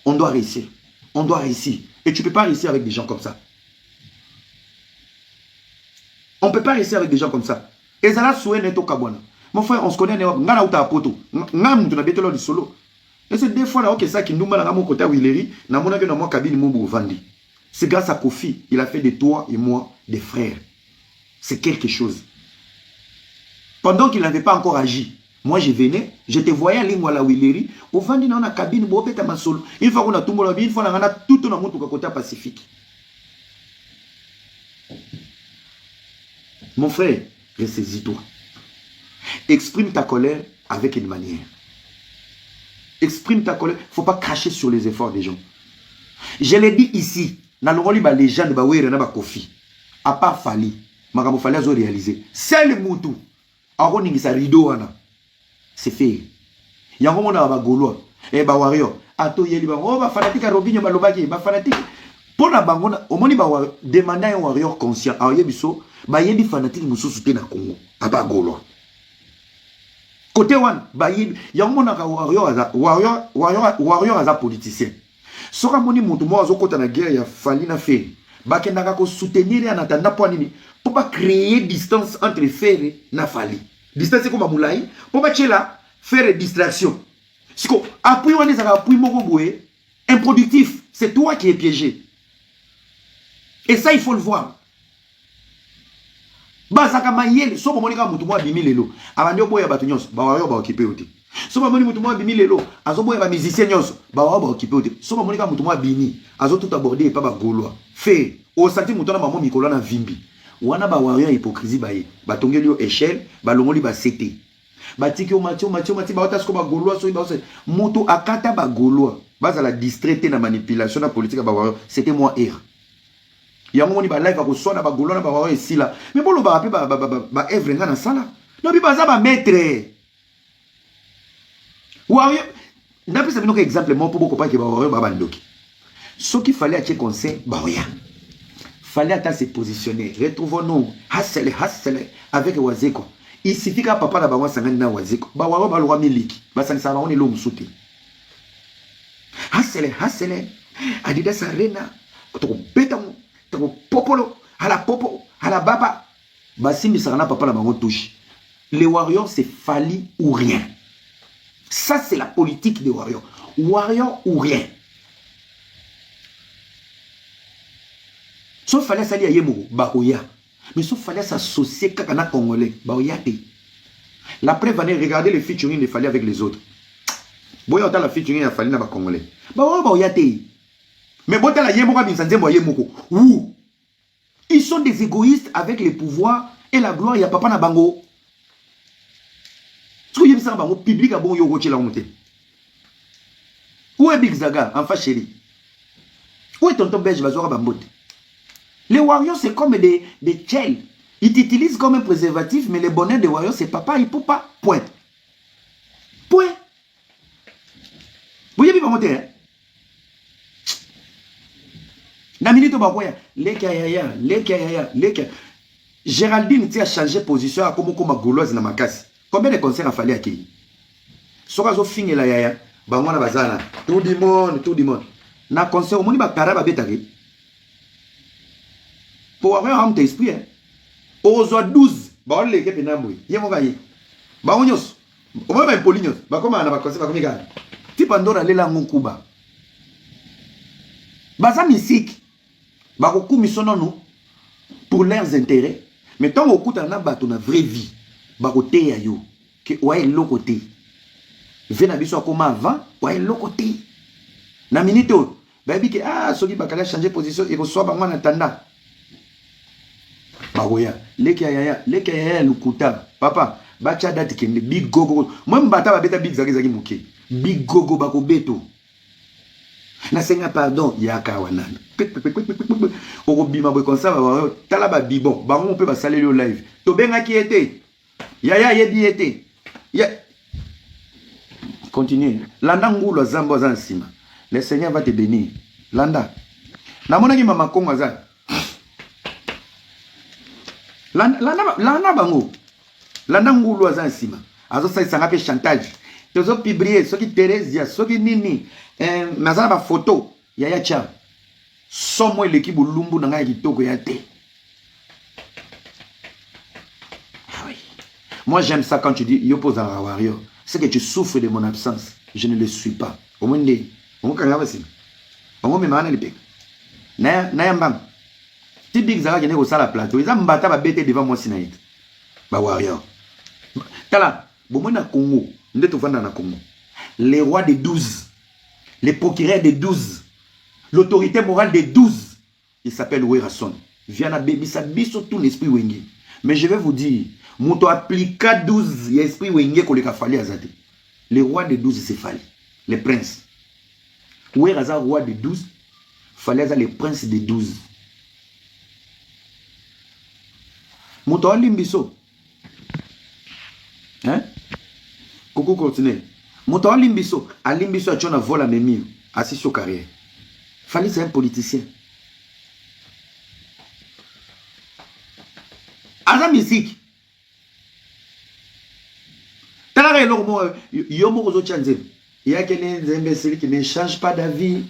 On doit réussir. On doit réussir. Et tu ne peux pas réussir avec des gens comme ça. On ne peut pas réussir avec des gens comme ça. Et ça là, mon frère, on se connaît. Et c'est des fois là, ok, ça qui nous m'a mon côté Willery, c'est grâce à Kofi, il a fait de toi et moi des frères. C'est quelque chose. Pendant qu'il n'avait pas encore agi, moi je venais, je te voyais à Lingwala Willeri, au vendu dans la cabine, une fois qu'on a tout le une fois qu'on a tout le monde pour côté Pacifique. Mon frère, ressaisis-toi. Exprime ta colère avec une manière. Exprime ta colère. Il ne faut pas cracher sur les efforts des gens. Je l'ai dit ici, dans le légende de Kofi, à part Fali, Makambo Fali a réalisé. C'est le Moutou. C'est fait. Il y a un moment où Gaulois et Warrior. Ato yeli ba oh ba fanatique Robinho balobaki ba fanatique pour la bangona au moni ba demander un warrior conscient a yebiso ba yebi fanatique mususu te na Congo aba Gaulois. Côté one ba yebi ya mona ka warrior aza politicien. Soka moni mutu mo azokota na guerre ya Fali na Ferry. Ba kendaka ko soutenir en attendant pour nini pour pas créer distance entre Ferry na Fali. Distance comme Moulay, pour pas faire distraction. Si vous appuyez on est appui improductif, c'est toi qui es piégé. Et ça il faut le voir. Bazaka mayel, so bomoni ka mutu mo bimi lelo. Abandio boya batu nyonso, ba wayo ba occuper oti. So bomoni mutu mo bimi lelo, azo boya ba musicien nyonso, ba wayo ba occuper oti. So bomoni ka mutu mo bimi, azo tout aborder et pas ba Gaulois. Fait, au senti mutu na mamo mikolo na vimbi. Wana ba wayo hypocrisie baye batongeli yo échelle balongoli ba CT batiki o matio ba otasko ba Gaulois so ba moto akata ba Gaulois baza la distraité na manipulation na politique ba wayo c'était moi hier yango moni ba live ko sona ba Gaulois na ba wayo esila mais bolo ba pe ba evre nga na sala no bi baza ba maître wayo n'a pas sabino que exemple mo pour beaucoup pas que ba wayo ba bandoki ce qu'il fallait acheter conseil ba wayo fallait attendre se positionner. Retrouvons-nous. Hassele avec Wazeko. Il suffit qu'à papa la bawa sangani na Wazeko. Bawa ba lwa miliki. Ba sanisa on est l'homme souté. Hassele. Adidas Arena. To beta mo. To popolo. Hala popo. Hala baba. Ba simbi sarana papa la bawa touche. Les Warriors c'est Fali ou rien. Ça c'est la politique des Warriors. Warriors ou rien. Sauf fallait s'allier à Yemo, Baoya. Mais sauf fallait s'associer Kakana Congolais, Baoya. La preuve, regarder le featuring de Fali avec les autres. Boya la featuring à Fali na Congolais. Baoya. Mais Bota la Yemo Binsanze Yemoko. Où ils sont des égoïstes avec le pouvoir et la gloire. Il y a papa na bango. Ce que j'aime bango public à bon yogochi la monté. Où est Big Zaga, enfant chéri? Où est tonton Belge Bazora Bambote? Les Warriors, c'est comme des tchels. Ils t'utilisent comme un préservatif, mais le bonheur des Warriors, c'est papa, il ne peut pas. Point. Vous voyez bien monter, hein? La minute, Géraldine, tu as changé de position à comme Gauloise dans ma casse. Combien de concerts a fallu accueillir? Sorazo finit la yaya, Bangwana Bazana, tout le monde. Na concert, au monde, Bakara Babetari. Pour avoir un esprit, aux 12, bah on les fait pénamboui. Y'a mon gars, bah on yos, on va même polignos, bah comment on a pas conseillé, bah comme il gagne. Tu pendant aller là mon kuba. Bah ça musique, bah beaucoup missionnon nous pour leurs intérêts. Mais tant au coup t'en as bah ton vraie vie, bah côté ya yo, que ouais l'autre côté. Venez biso comme avant, ouais l'autre côté. Na minute, bah bi que ah celui bah qu'elle changer position et reçoit bah moi en attendant. Bagoya, lekaya lukuta. Papa, bacha dati kende big gogo. Moi mbata ba beta big zagi muke. Big gogo bako beto. Na senga pardon yaka wanana. Oko bima boy comme ça tala ba bibon. Ba on peut ba saler le live. To benga ki était. Yaya yebi était. Ya continue. Landa ngulo zambo za nsima. Le Seigneur va te bénir. Landa. Na mona ki mama kongo za. Lana bango. Lana ngulu aza nsima. Azo sa isanga pe chantage. Tozo publier soki Thérèse, soki nini. Mazana ba photo. Yaya cha. Somo l'équipe lumbu na ngai kitoko ya te. Ah oui. Moi j'aime ça quand tu dis yo pose à Warrior. C'est que tu souffres de mon absence. Je ne le suis pas. Au moins ndé. Au moins kanga basi. Au moins me mana lipe. Na yambam. Si Big Zara qui est au sala plateau, ils ont battu ba bête devant moi sinaït. Ba Warrior. Tala, bon, na Congo, na Congo. Les rois des 12, les procureurs des 12, l'autorité morale des 12, il s'appelle Werason. Viens à baby, ça biso tout l'esprit wenge. Mais je vais vous dire, Mouto applica 12, il y a esprit wenge qu'on les a fallu à Zate. Les rois des 12, c'est fallu. Les princes. Weraza, roi des 12, fallait les princes des 12. Mouto alimbiso. Hein? Coucou continue. Mouto alimbiso. Alimbiso a tué un vol à Mémir. Assis sur carrière. Fallait c'est un politicien. Aza musique. T'as il y a quelques imbéciles qui ne changent pas d'avis.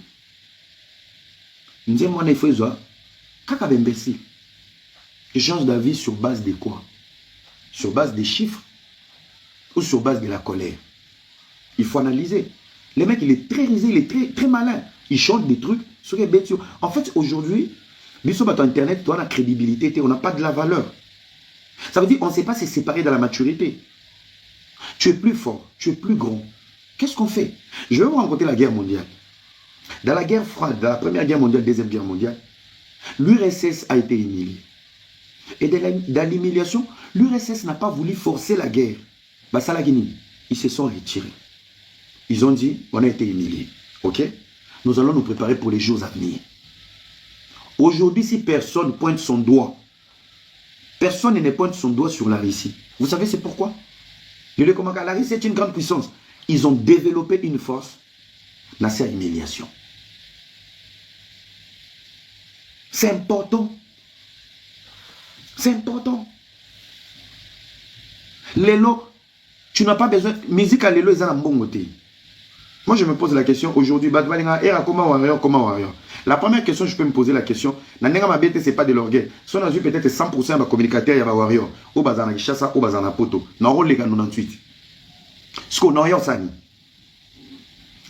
Nous disons, moi, il faut ça. Qu'est-ce que imbécile? Ils changent d'avis sur base de quoi? Sur base des chiffres ou sur base de la colère? Il faut analyser. Le mec, il est très risé, il est très, très malin. Il change des trucs sur les bêtes. En fait, aujourd'hui, sur Internet, tu as la crédibilité, on n'a pas de la valeur. Ça veut dire qu'on ne sait pas se séparer de la maturité. Tu es plus fort, tu es plus grand. Qu'est-ce qu'on fait? Je vais vous raconter la guerre mondiale. Dans la guerre froide, dans la première guerre mondiale, deuxième guerre mondiale, l'URSS a été humiliée. Et dans l'humiliation, l'URSS n'a pas voulu forcer la guerre. Ils se sont retirés. Ils ont dit, on a été humiliés. Ok? Nous allons nous préparer pour les jours à venir. Aujourd'hui, si personne pointe son doigt, personne ne pointe son doigt sur la Russie. Vous savez c'est pourquoi? La Russie est une grande puissance. Ils ont développé une force dans cette humiliation. C'est important. C'est important. Lélo, tu n'as pas besoin. Musique à Lélo, ils ont un bon côté. Moi, je me pose la question aujourd'hui. La première question, je peux me poser la question. Ce n'est pas de l'orgueil. Si on a vu peut-être 100% de communicateurs, il y a warrior. Au bazar na Kishasa, au bazar na Poto. Dans le 98. Ce qu'on a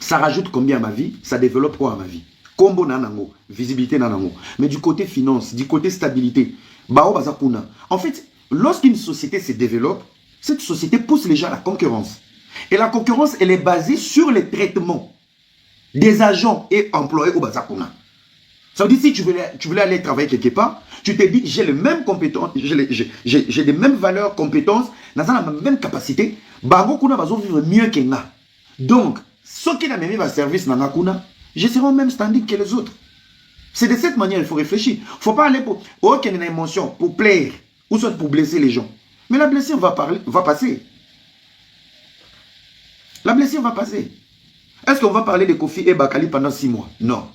ça rajoute combien à ma vie? Ça développe quoi à ma vie? Combo nanango, visibilité nanango. Mais du côté finance, du côté stabilité, en fait, lorsqu'une société se développe, cette société pousse les gens à la concurrence. Et la concurrence, elle est basée sur les traitements des agents et employés au Bazakuna. Ça veut dire si tu voulais aller travailler quelque part, tu te dis j'ai les mêmes compétences, j'ai les mêmes valeurs, compétences, dans la même capacité, Bango Kuna va vivre mieux que moi. Donc, ceux qui n'ont même pas service dans Kuna, je serai au même standing que les autres. C'est de cette manière qu'il faut réfléchir. Il ne faut pas aller pour aucune émotion, pour plaire, ou soit pour blesser les gens. Mais la blessure va passer. La blessure va passer. Est-ce qu'on va parler de Kofi et Bakali pendant 6 mois? Non.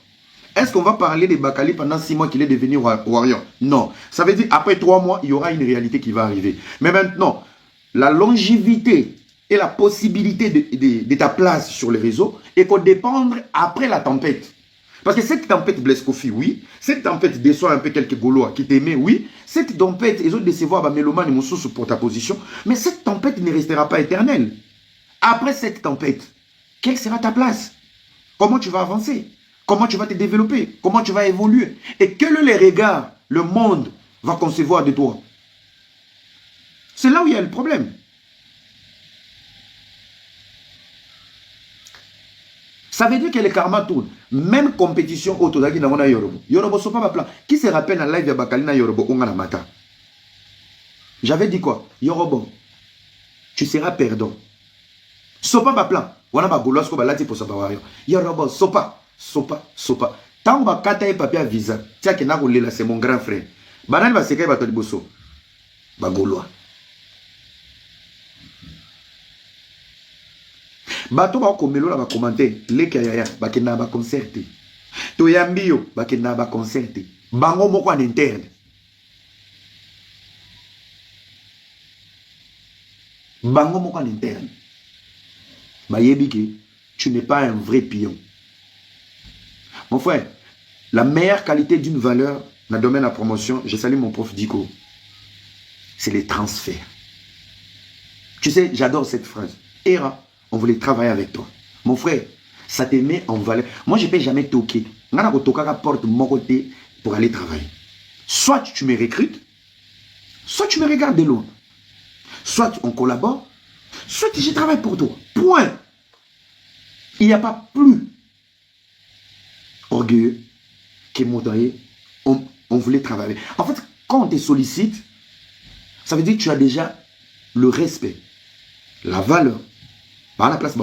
Est-ce qu'on va parler de Bakali pendant 6 mois qu'il est devenu warrior? Non. Ça veut dire après 3 mois, il y aura une réalité qui va arriver. Mais maintenant, la longévité et la possibilité de ta place sur les réseaux est qu'on dépendre après la tempête. Parce que cette tempête blesse Kofi, oui. Cette tempête déçoit un peu quelques Gaulois qui t'aimaient, oui. Cette tempête, ils ont décevoir Méloman et Moussous pour ta position. Mais cette tempête ne restera pas éternelle. Après cette tempête, quelle sera ta place? Comment tu vas avancer? Comment tu vas te développer? Comment tu vas évoluer? Et quel est le regard le monde va concevoir de toi? C'est là où il y a le problème. Ça veut dire que le karma tourne. Même compétition autour de Yorobo. Yorobo, c'est pas ma plan. Qui se rappelle dans la live de Bakalina Yorobo, Ongana Mata? J'avais dit quoi? Yorobo, tu seras perdant. Sopa ma plan. Wana ba golosko ba lati pour sa bawario. Yorobo, sopa. Tant ba kata e papier visa. Tia ke na kolela, c'est mon grand frère. Banani ba sekai ba to liboso. Ba goloa. Bato ba komelo na ba commenter leka yaya ba kena ba concerté. To yambio ba kena ba concerté. Bango moko en interne. Bango moko en interne. Mayebiki, tu n'es pas un vrai pion. Mon frère, la meilleure qualité d'une valeur dans le domaine de la promotion, je salue mon prof Diko, c'est les transferts. Tu sais, j'adore cette phrase. Era, on voulait travailler avec toi. Mon frère, ça te met en valeur. Moi, je ne peux jamais toquer. Je ne peux pas porte mon côté pour aller travailler. Soit tu me recrutes, soit tu me regardes de loin. soit on collabore, soit je travaille pour toi. Point. Il n'y a pas plus orgueilleux que Moutaye. On voulait travailler. En fait, quand on te sollicite, ça veut dire que tu as déjà le respect, la valeur. Par la place,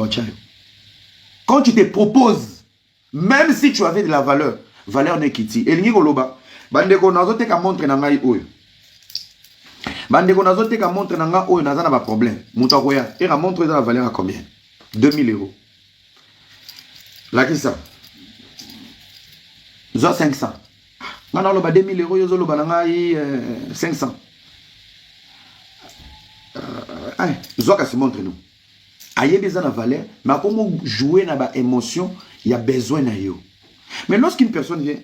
quand tu te proposes, même si tu avais de la valeur, valeur n'est quitté. Et l'ingé koloba, bandeko nazote ka montre na ngai oyo. Bandeko nazote ka montre na ngai oyo nazana ba problème. Muta koya, et la montre la valeur à combien? 2000 euros. Là qui ça? Zo 500. Maintenant loba 2000 euros, yo zo loba na ngai 500. Zo ka se montre nous. Aïe besoin de valeur, mais comment jouer dans la émotion, il y a besoin de yo. Mais lorsqu'une personne vient,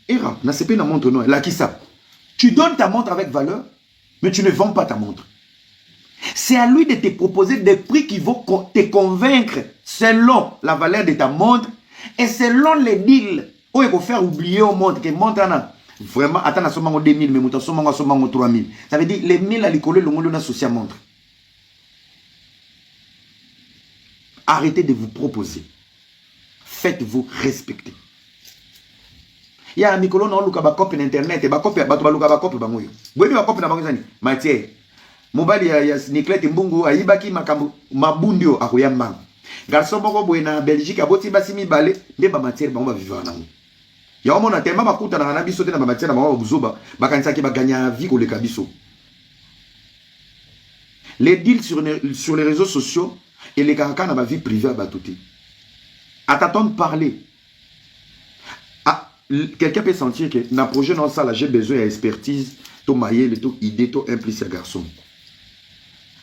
Era, n'a pas na montre non, là qui ça? Tu donnes ta montre avec valeur, mais tu ne vends pas ta montre. C'est à lui de te proposer des prix qui vont te convaincre selon la valeur de ta montre et selon les deals. Oh, il faut faire oublier aux montres que montre vraiment attends à seulement 2000 mais montre seulement 3000. Ça veut dire les 1000 à l'école le monde associé à montre. Arrêtez de vous proposer. Faites-vous respecter. Il y a un micro non luka ba copie internet et ba copie ba to luka ba copie ba ngoyo. Bwebi ba copie na bango zani. Matière. Mobali ya Niklete Mbungu ayibaki makambo mabundio akoyamba. Garçon boko boye na Belgique aboti basimi balé nde ba matière bango ba vivre nango. Ya omona tema bakuta na biso te na ba matière na bango buzoba bakanisa ki ba gagner vie ko le kabiso. Les deals sur les réseaux sociaux et les caracas dans ma vie privée à Batouti. À t'attendre parler. Ah, quelqu'un peut sentir que dans le projet, non, ça, là, j'ai besoin d'expertise, to mailler, to idée, to impliquer garçon.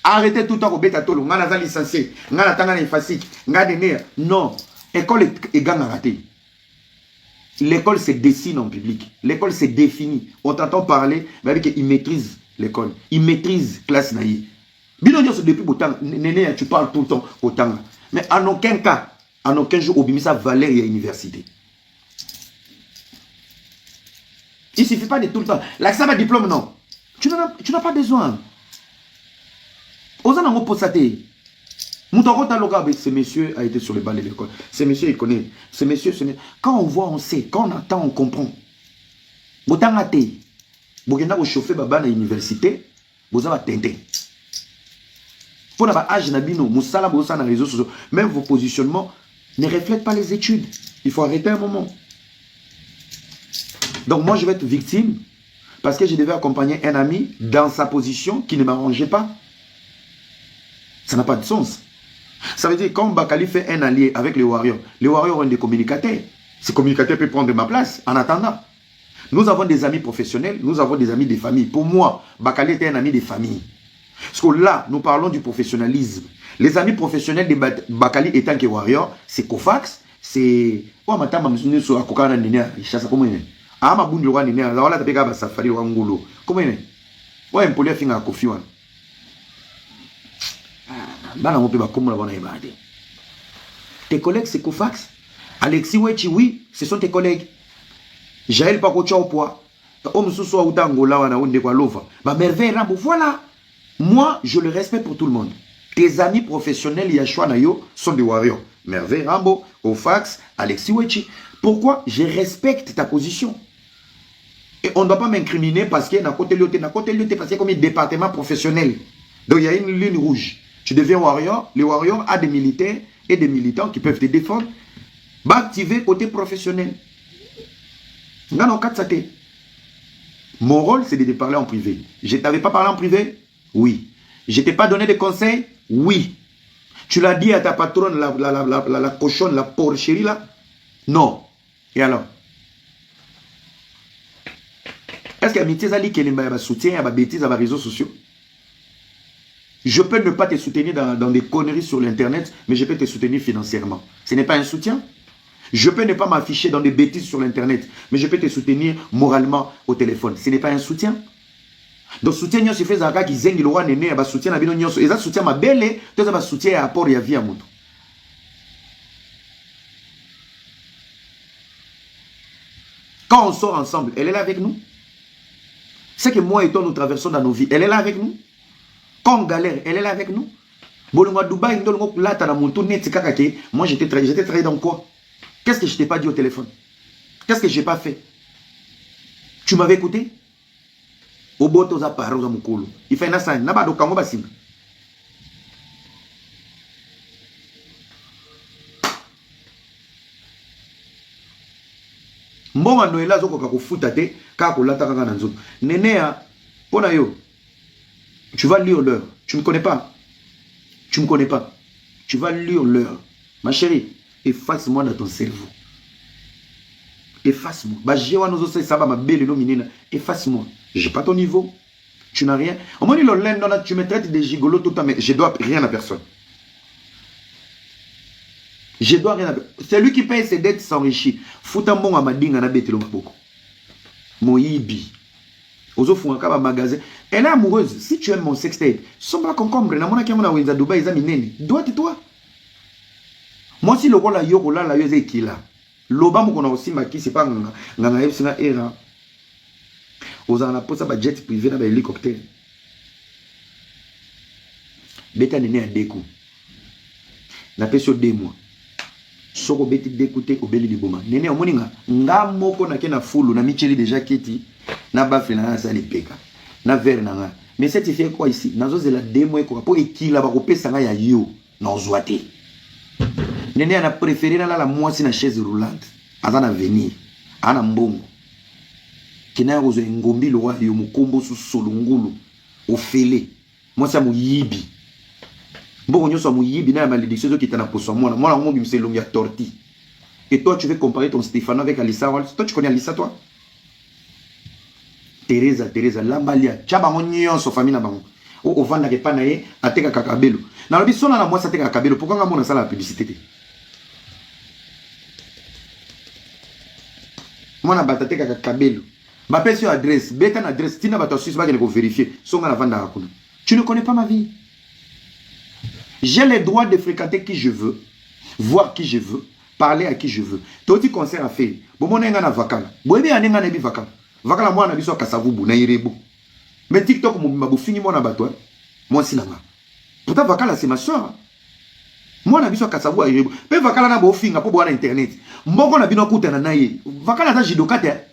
Arrêtez tout le temps au bêta tolo. Nga naza licencié, nga natanga na fasik, nga dene. Non, école est gang raté. L'école se dessine en public. L'école se définit. On t'entend parler, mais avec il maîtrise l'école. Il maîtrise classe naïe. Depuis autant, néné, tu parles tout le temps autant. Mais en aucun cas, en aucun jour, au Bimisa valeur et à l'université. Il ne suffit pas de tout le temps. L'accès à diplôme, non. Tu n'as pas besoin. Osan en posate. Ce monsieur a été sur le banc de l'école. Ce monsieur, il connaît. Ce monsieur, quand on voit, on sait. Quand on attend, on comprend. Autant à té. Bogenda au chauffeur baba à l'université. Vous avez tenté. Pour l'âge nabino, moussala bossa dans les réseaux sociaux, même vos positionnements ne reflètent pas les études. Il faut arrêter un moment. Donc moi je vais être victime parce que je devais accompagner un ami dans sa position qui ne m'arrangeait pas. Ça n'a pas de sens. Ça veut dire quand Bakali fait un allié avec les Warriors ont des communicateurs. Ces communicateurs peuvent prendre ma place en attendant. Nous avons des amis professionnels, nous avons des amis de famille. Pour moi, Bakali était un ami de famille. Parce que là, nous parlons du professionnalisme. Les amis professionnels de Bakali étant que Warrior, c'est Kofax, c'est... Oh, ma tante, je suis à Kokana Nina, je sais comment il est. Ah, ma boule de roi Nina, là, tu peux safari ou Angolo. Comment il est? Ouais, un policier à Kofi. Tes collègues, c'est Kofax. Alexis Wechi, oui, ce sont tes collègues. Jaël Pakocha au poids. Homme sous soi ou Tangola, on a un décoilova. Bah, merveille, Rambo, voilà. Moi, je le respecte pour tout le monde. Tes amis professionnels, Yashua Nayo, sont des Warriors. Merveille Rambo, Ofax, Alexis Wechi. Pourquoi? Je respecte ta position. Et on ne doit pas m'incriminer parce qu'il y a un côté lioté, parce qu'il y a comme un département professionnel. Donc il y a une ligne rouge. Tu deviens Warrior. Les Warriors ont des militaires et des militants qui peuvent te défendre. Va activer côté professionnel. Mon rôle, c'est de te parler en privé. Je ne t'avais pas parlé en privé? Oui. Je ne t'ai pas donné de conseils? Oui. Tu l'as dit à ta patronne, la cochonne, la porcherie là? Non. Et alors? Est-ce qu'il y a des gens qui ont soutien, des bêtises à les réseaux sociaux? Je peux ne pas te soutenir dans des conneries sur l'internet, mais je peux te soutenir financièrement. Ce n'est pas un soutien? Je peux ne pas m'afficher dans des bêtises sur l'internet, mais je peux te soutenir moralement au téléphone. Ce n'est pas un soutien? Donc soutien se fait zaka qui zengi le roi néné ba soutien na bino nyonso eza soutien ma belle to za ba soutien à apport ya vie à mutu. Quand on sort ensemble, elle est là avec nous. C'est que moi et toi nous traversons dans nos vies, elle est là avec nous. Quand on galère, elle est là avec nous. Bolongo Dubaï, ndolongo lata na monto net kakake. Moi j'étais trahi dans quoi? Qu'est-ce que je t'ai pas dit au téléphone? Qu'est-ce que j'ai pas fait? Tu m'avais écouté? Au boto za paro za mukolo. Il fait ça, na ba do kango basinga. Mbonga noela zoko ka kofuta te ka ko lata kaka na nzoto. Nenea pona yo. Tu vas lire l'heure. Tu me connais pas. Tu me connais pas. Tu vas lire l'heure. Ma chérie, efface-moi dans ton cerveau. Efface-moi. Bah j'ai wa nozo ça va ma belle nominina. Efface-moi. J'ai pas ton niveau. Tu n'as rien. Au moins tu me traites de gigolo tout le temps mais je dois rien à personne. Je dois rien à personne. C'est lui qui paye ses dettes s'enrichit. Fouta mbongo amadinga na betelo maboko. Moyibi. Ozo fuanga ba magasin. Elle est amoureuse. Si tu aimes mon sextape, somba concombre na mona kiamona wenza Dubaï za minene. Doit toi. Moi si le rôle la yoko la yo zekila. Loba mo kona osimba ki c'est pas nganga yepsinga era. Ozana posa ba jet privé na ba hélicoptère. Beta nene a deku. Na peso 2 mois. Soko beti d'écouter au beli liboma. Nene omoninga nga moko na kena fulu na micheli déjà keti na bafle na sa lipeka. Na verre na nga. Mais ça tu fais quoi ici? Nazo zela 2 mois ko po ekila ba kopesa nga ya yo na ozwate. Nene ana préféré na la moisi na chaise roulante. Azana venir. Ana mbongo. Kina rozo ngombi lo wa yo mukombo su solungulu. Ofele. Moi ça mo yibi. Bon, on a muyibi na malédiction qui est na poso moi moi on bimse longi ya torti. Et toi tu veux comparer ton Stéphano avec Alissa Wall? Toi tu connais Alissa toi? Teresa lambalia chaba monyo so famille na bango. O vanda ke pa na ye ateka kakabelo. Na lobi sona na moi ça teka kakabelo pourquoi nga mona ça la publicité? Moi na batate kakabelo. Ma pèse adresse, beta na adresse, tina bato suisse ba ke ko vérifier. Songa na vanda hakuna. Tu ne connais pas ma vie. J'ai le droit de fréquenter qui je veux, voir qui je veux, parler à qui je veux. Toti concert à faire. Bon, mon na vakala. Boebi anenga na bi vakala. Vakala moi na biso kasavubu na irebo. Mais TikTok mo mabu fini moi na bato. Moi si nanga. Pourtant vakala c'est ma soeur. Moi na biso kasavu a irebo. Pe vakala na bo finga po bo na internet. Mbongo na bino kutana na ye. Vakala ta jidokate.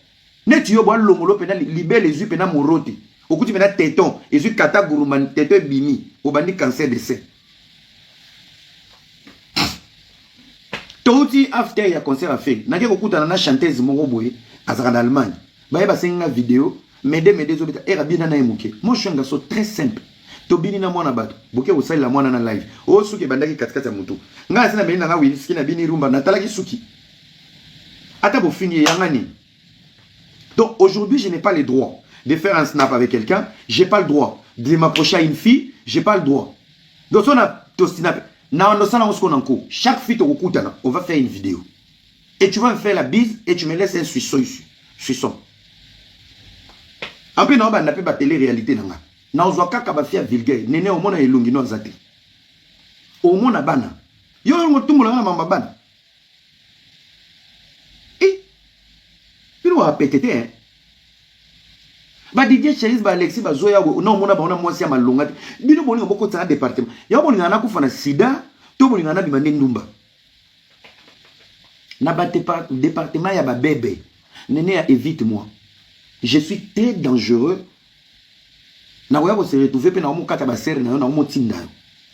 Net yo bo longolo pe na libé les yeux pe na morote. Okuti pe na téton, ezu kata guruman téton bimi, obandi cancer de sein. Toti after ya concert a fait. Nake kokuta na chanteuse moko boye azaka en Allemagne. Ba yeba senga vidéo, mede zobeta era bina na emuke. Moi je suis un garçon très simple. Tobini na mwana bato. Boke osali la mwana na live. O suki bandaki katikati ya mutu. Nga sina bini na whisky na bini rumba na talaki suki. Ata bo fini yangani. Donc aujourd'hui je n'ai pas le droit de faire un snap avec quelqu'un, j'ai pas le droit de m'approcher à une fille, j'ai pas le droit. Donc on a to snap. Chaque fille on va faire une vidéo. Et tu vas me faire la bise et tu me laisses un suisson. En plus, on va pas télé-réalité. On va pas faire vulgaire. Néné, au monde a elongi no zate. Au monde a bana. Yo, on tout le monde a bana. Et, puis on va péter, hein. Ba DJ Cherise ba Alexis ba Zoya no mona ba ona mwasi ya malonga te bino bolinga boko tsana département ya bolinga na kufa na sida to bolinga na bimande ndumba na ba département ya ba bébé nene ya évite moi je suis très dangereux na koya ko se retrouver pe na mo kata ba serre na yo na mo tinda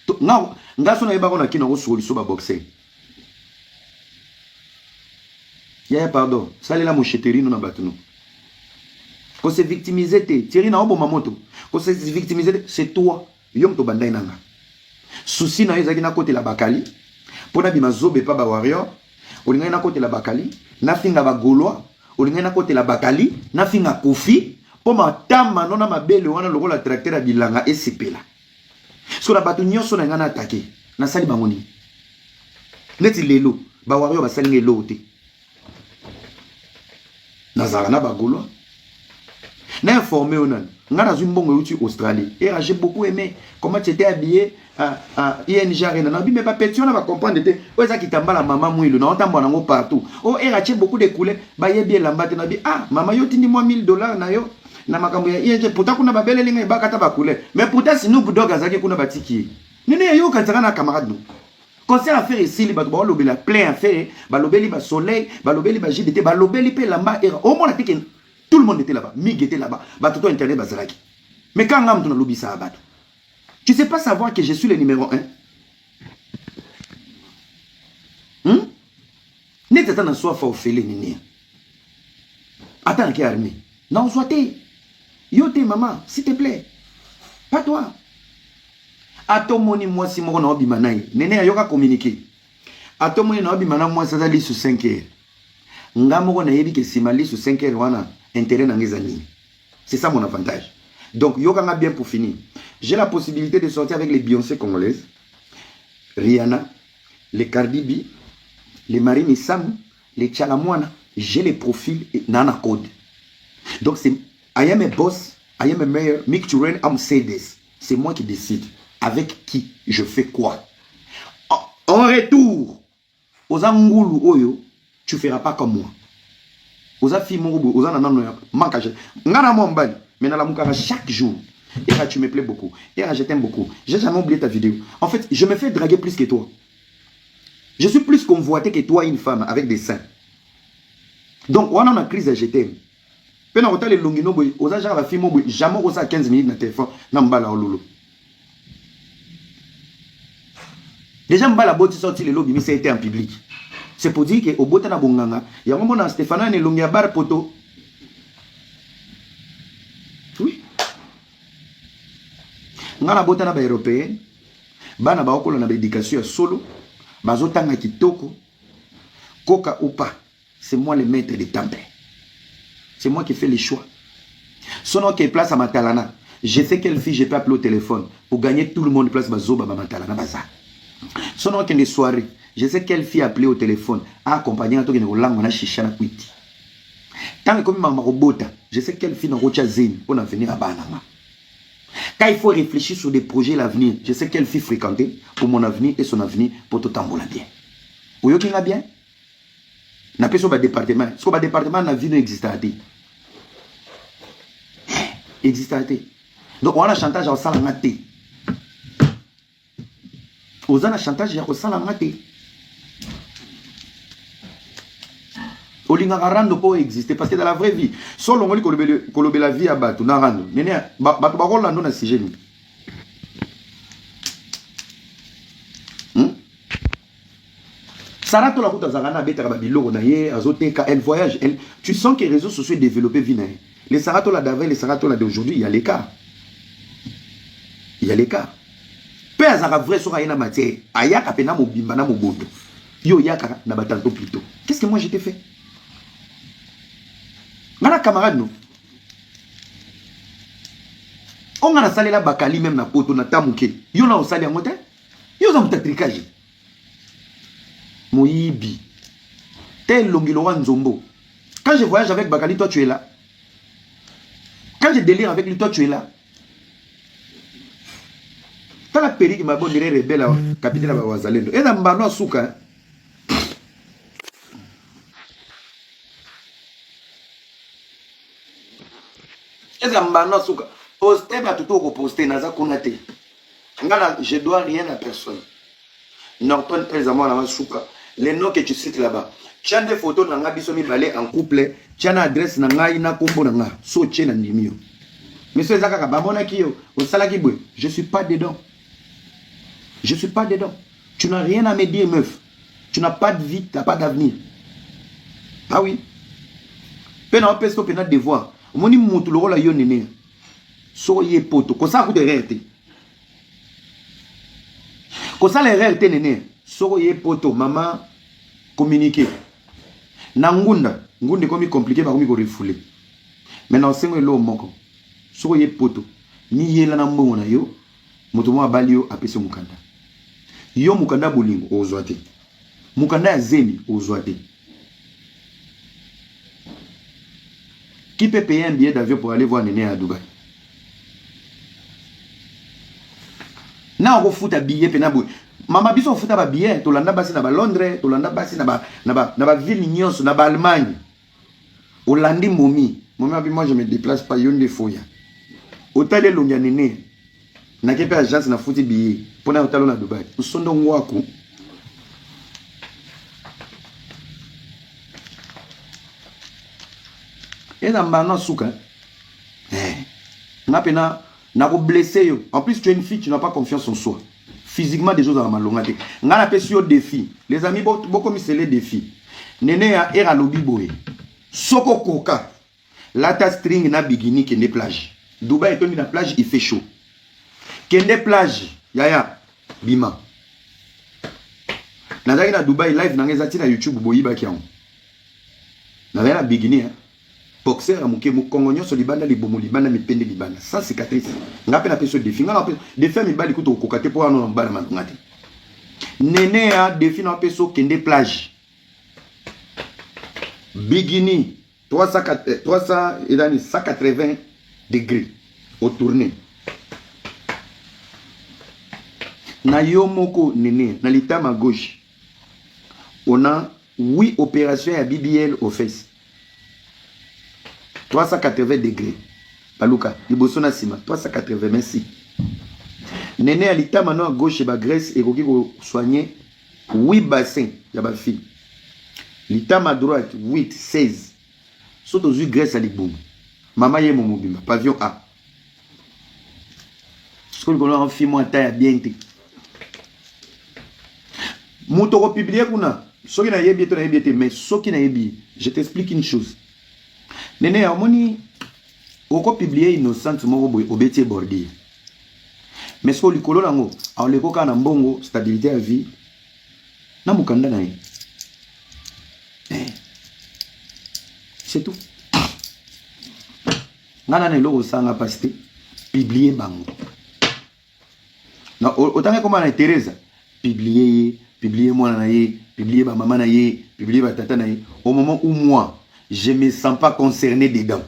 to nga so na yeba ko na kina ko solution ba boxer ya pardon salela mo chéterie no na batuno. Quand c'est victimisé, Thierry n'a pas moto. Quand c'est victimisé, c'est toi. Yom to bandai nanga. Souci na yezaki na côté la bakali. Pona bima zobe pa ba warrior. Olinga na côté la bakali. Na finga ba goloa. Olinga na côté la bakali. Na finga kofi. Poma tama nona mabele wana lokola tracteur ya bilanga esepela. So na batu nyonso na ngana attaquer. Na sali bangoni. Neti lelo. Ba warrior ba sali ngelo te. Nazara na ba goloa. N'a informé on a dans une bonne route Australie et j'ai beaucoup aimé comment tu étais habillé à ING Arena na mais pas pétion va comprendre te ouais ça qui tamba la maman mouille na on nango partout oh et j'ai beaucoup de couleurs ba yebi lambate na bi ah maman yo tindi moi $1000 na yo na makambo ya ING pourtant kuna babele linga ibakata bakule mais pourtant Snoop Dogg azaki kuna batiki nene yo kanzaka na camarade no concert affaire ici ba ba lobela plein affaire ba lobeli ba soleil ba lobeli ba JDT ba lobeli pe lamba era au moins tout le monde était là-bas mig était là-bas ba toto internet bazalaki mais quand ngam tuna lobisa abato tu sais pas savoir que je suis le numéro 1 N'était pas soit fort fêlé ni. Attends qui armé. Non soit yo te maman s'il te plaît. Pas toi. Atomoni moi si mon obi manai. Nene ayoka communiquer. Atomoni no obi manai moi ça dali sur 5 heures. Ngamo na yebi ke simali sur 5 heures wana intérêt na ngezani. C'est ça mon avantage. Donc yoka nga bien pour finir. J'ai la possibilité de sortir avec les Beyoncé congolaises, Rihanna, les Cardi B, les Marie Missam, les Tchalamouana. J'ai les profils et Nana Code. Donc c'est I am a boss, I am a mayor, make to reign, I'm say this. C'est moi qui décide avec qui je fais quoi. En retour, aux Angoulou Oyo, tu ne feras pas comme moi. Aux Afimourou, aux Ananano, Mankaje, Nana Mombali, mais dans la Moukara chaque jour. Et là, tu me plais beaucoup. Et là, je t'aime beaucoup. J'ai jamais oublié ta vidéo. En fait, je me fais draguer plus que toi. Je suis plus convoité que toi, une femme avec des seins. Donc, on a une crise, je t'aime. Pena on les longino boy, aux agents la fille boy, jamais on a 15 minutes dans téléphone, n'ambala au lolo. Déjà m'bala boti sorti le lobby, mais ça a été en public. C'est pour dire que au bout de la bonganga, il y a un moment dans Stéphane et longia bar poto. Oui. Ngana bota na ba européen, bana ba okolo na éducation solo, bazotanga kitoko, koka ou pas. C'est moi le maître des temples. C'est moi qui fais les choix. Son nom qui est place à Matalana. Je sais quelle fille je peux appeler au téléphone pour gagner tout le monde place Bazoba Matalana Baza. Son nom qui est des soirées. Je sais quelle fille appeler au téléphone à accompagner un truc de langue on a chichana kwiti. Tant que comme maman robota, je sais quelle fille dans Rocha Zen pour en venir à Banama. Quand il faut réfléchir sur des projets l'avenir, je sais quelle fille fréquenter pour mon avenir et son avenir pour tout tambola bien. Ou yo qui va bien? Na pas sur le département. Sur le département, la vie n'existe pas. Existe. Donc, on a un chantage au salaire maté. On a un chantage au salaire maté. On a un rando pour exister. Parce que dans la vraie vie, si on a dit la vie à Batou, on a un rando. On a un sujet. Sarato la route Zagana beta babilo naye azoteka elle voyage elle tu sens que les réseaux sociaux développés vinaient les Sarato la d'avant les Sarato la d'aujourd'hui il y a l'écart peu azara vrai sur aina matière ayaka pena mobimba na mobondo yo yaka na batanto plutôt qu'est-ce que moi j'ai fait ngana camarade no on a salé la bakali même na poto na tamuke yo na osali amote yo za mtatrikage Moïbi. Tel Longiloran Zombo. Quand je voyage avec Bakali, toi tu es là. Quand je délire avec lui, toi tu es là. T'as la péri qui m'a bon diré rebelle capitaine à Wazalendo. Et dans Mbano Souka. Et dans Mbano Souka. Poster, ma tout au poster, Naza Konate. Je dois rien à personne. Norton, présentement, la Souka. Les noms que tu cites là-bas. Tu as des photos dans Bisomi Balé en couple. Tu as une adresse dans Naïna Kombo Nanga. So Tchen Nimio. Monsieur Zakaka, Bamona Kyo, au Salakibwe. Je ne suis pas dedans. Je ne suis pas dedans. Tu n'as rien à me dire, meuf. Tu n'as pas de vie, tu n'as pas d'avenir. Ah oui. Pena Pesto Pena devoir. Moni Moutoulo la Yonene. Soyez poto. Comme ça, vous de réalité. Comme ça, les réalités, néné. Soyez poto, maman, communiquer. Nangunda, ngunde comme compliqué, par contre, il refoulé. Maintenant, c'est un lot moko. Soyez poto. Ni yela na mbongo na yo, motomo abalio apese mukanda. Yo mukanda bolingo ozwate. Mukanda ya zemi ozwate. Qui peut payer un billet d'avion pour aller voir Néné à Dubaï? Na on fout un billet penabou. Mama biso on fout un billet, to landa basi na ba Londres, to landa basi na ba ville nyonso na ba Allemagne. Olandi momi, Moi, je me déplace pas, yon de foya. Autant de longa nene. Na kepe agence na fouti billet. Pour na hôtel na Dubaï. Nous sommes dans Waku. Et dans Bana Souka. Na pena, na ko blessé yo. En plus, tu es une fille, tu n'as pas confiance en soi. Physiquement, des choses à la malongate. Nga na pesi yo défi. Les amis, beaucoup mis les défis. Nene ya era lobi boy. Soko koka. Lata string na bikini kende plage. Dubaï est tombé dans la plage, il fait chaud. Kende plage, yaya, bima. Nazaki na Dubaï live nangezati na YouTube boyi bakiango. Nazaki na bikini hein. Boxer a mouké moukongonyo so libanda libomo libanda mipende libanda sans cicatrice. Ngape na peso défi ngana défi mi bali kuto kokate po ano mbala mangati. Nene a défi na peso kende plage. Bikini 180 degrés au tourné. Na yomoko nene, na litama gauche. On a 8 opérations à BBL aux fesses. 380 degrés. Paluka, Libosona Sima, 380, merci. Nene à litama à gauche et graisse et qui soigner 8 bassins. Il y a ma fille. Litama à droite, 8, 16. Saute aux yeux graisse à l'igboum. Maman yé mon mobile, pavillon A. Ce qu'on a un film en taille bien. Moutoro publié kuna. Ce qui n'a pas été mais ce qui n'a pas été, je t'explique une chose. Nene harmonie, au co publié innocent moro boy obéti bordi. Mais ce qu'on lui colle lango, on le coca na mbongo stabilité à vie. Na mukanda na yi. C'est tout. Nana ne lo sanga pasté publier bango. Non, autant que comment na Teresa publier moi na ye, publier ma maman na ye, publier ma tata na ye. Au moment où moi je me sens pas concerné dedans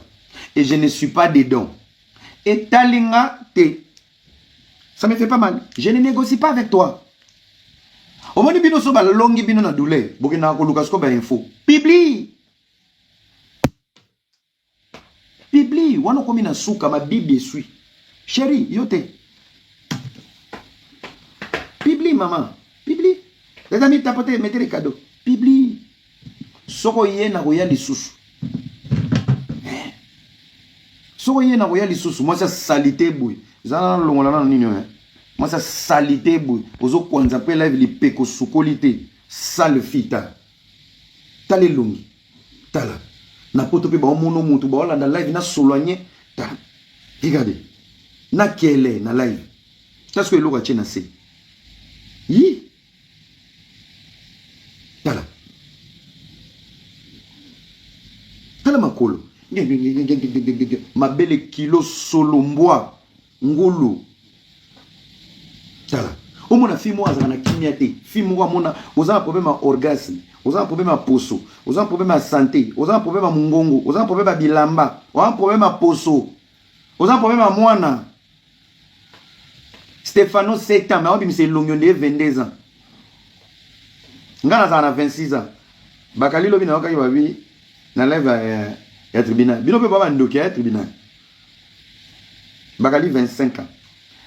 et je ne suis pas dedans. Et talinga te. Ça me fait pas mal. Je ne négocie pas avec toi. Au moment où bino so ba longi bino na douleur, bokena ko lukasko ba info. Publie. Bibli, wana komi na suka ma Bible suis. Chérie, yote. Bibli maman, Bibli. Les amis tapoter mettez les cadeaux. Bibli. Soko yé na koya lisusu. Soko yé na koya lisusu, moi ça salité boui. Zana longola na nini hein. Moi ça salité boui. Ozo kwanza pe live li peko sukolité. Sale fita. Tale longi. Tala. Na poto pe ba mono mutu ba na live na soloigné ta regardez na kele na live parce que le loka tchena se yi tala makolo ma belle kilo solomboa ngolo tala omona fimo azana kimia te fimo amona ozana problème orgasme. Vous avez un problème à poso, vous avez un problème à santé, vous avez un problème à mungongo, vous avez un problème à bilamba, vous avez un problème à poso, vous avez un problème à moana. Stéphano 7 ans, mais on dit que c'est l'ongionné 22 ans. Ngana a 26 ans. Bakali lobi na wakaki babi na live ya tribunal. Bino pe baba ndoki ya tribunal. Bakali 25 ans.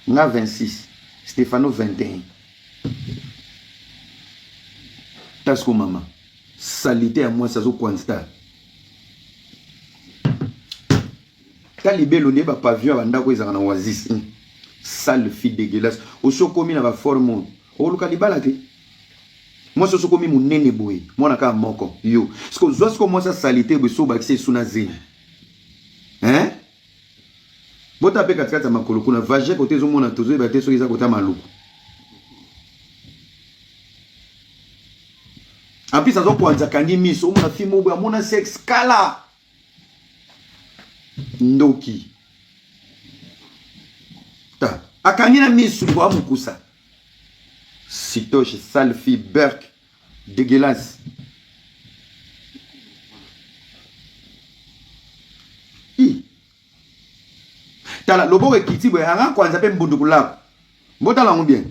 Nga 26. Stéphano 21. Tasko maman. Salité à moi, ça se constate. Quand les belles on pas vu avant d'ako ils en ont oasis. Sale fille dégueulasse. Au sokomi na ba forme. Au localiba te. Moi ce sokomi mon nene boy. Moi na ka moko. Yo. Parce que zo ce moi ça salité be so ba c'est suna zine. Hein? Bota pe katikata makolo kuna vaje côté zo mona tozo ba te so iza kota maluku. En plus, ça doit pouvoir dire kangi miso, on a fait mon mon sexe kala. Ndoki. Ta. Akangi na miso kwa mukusa. Sitoche sale fille Burke dégueulasse. I. Tala lobo ekiti boy anga kwanza pe mbunduku lako. Mbotala ngobien.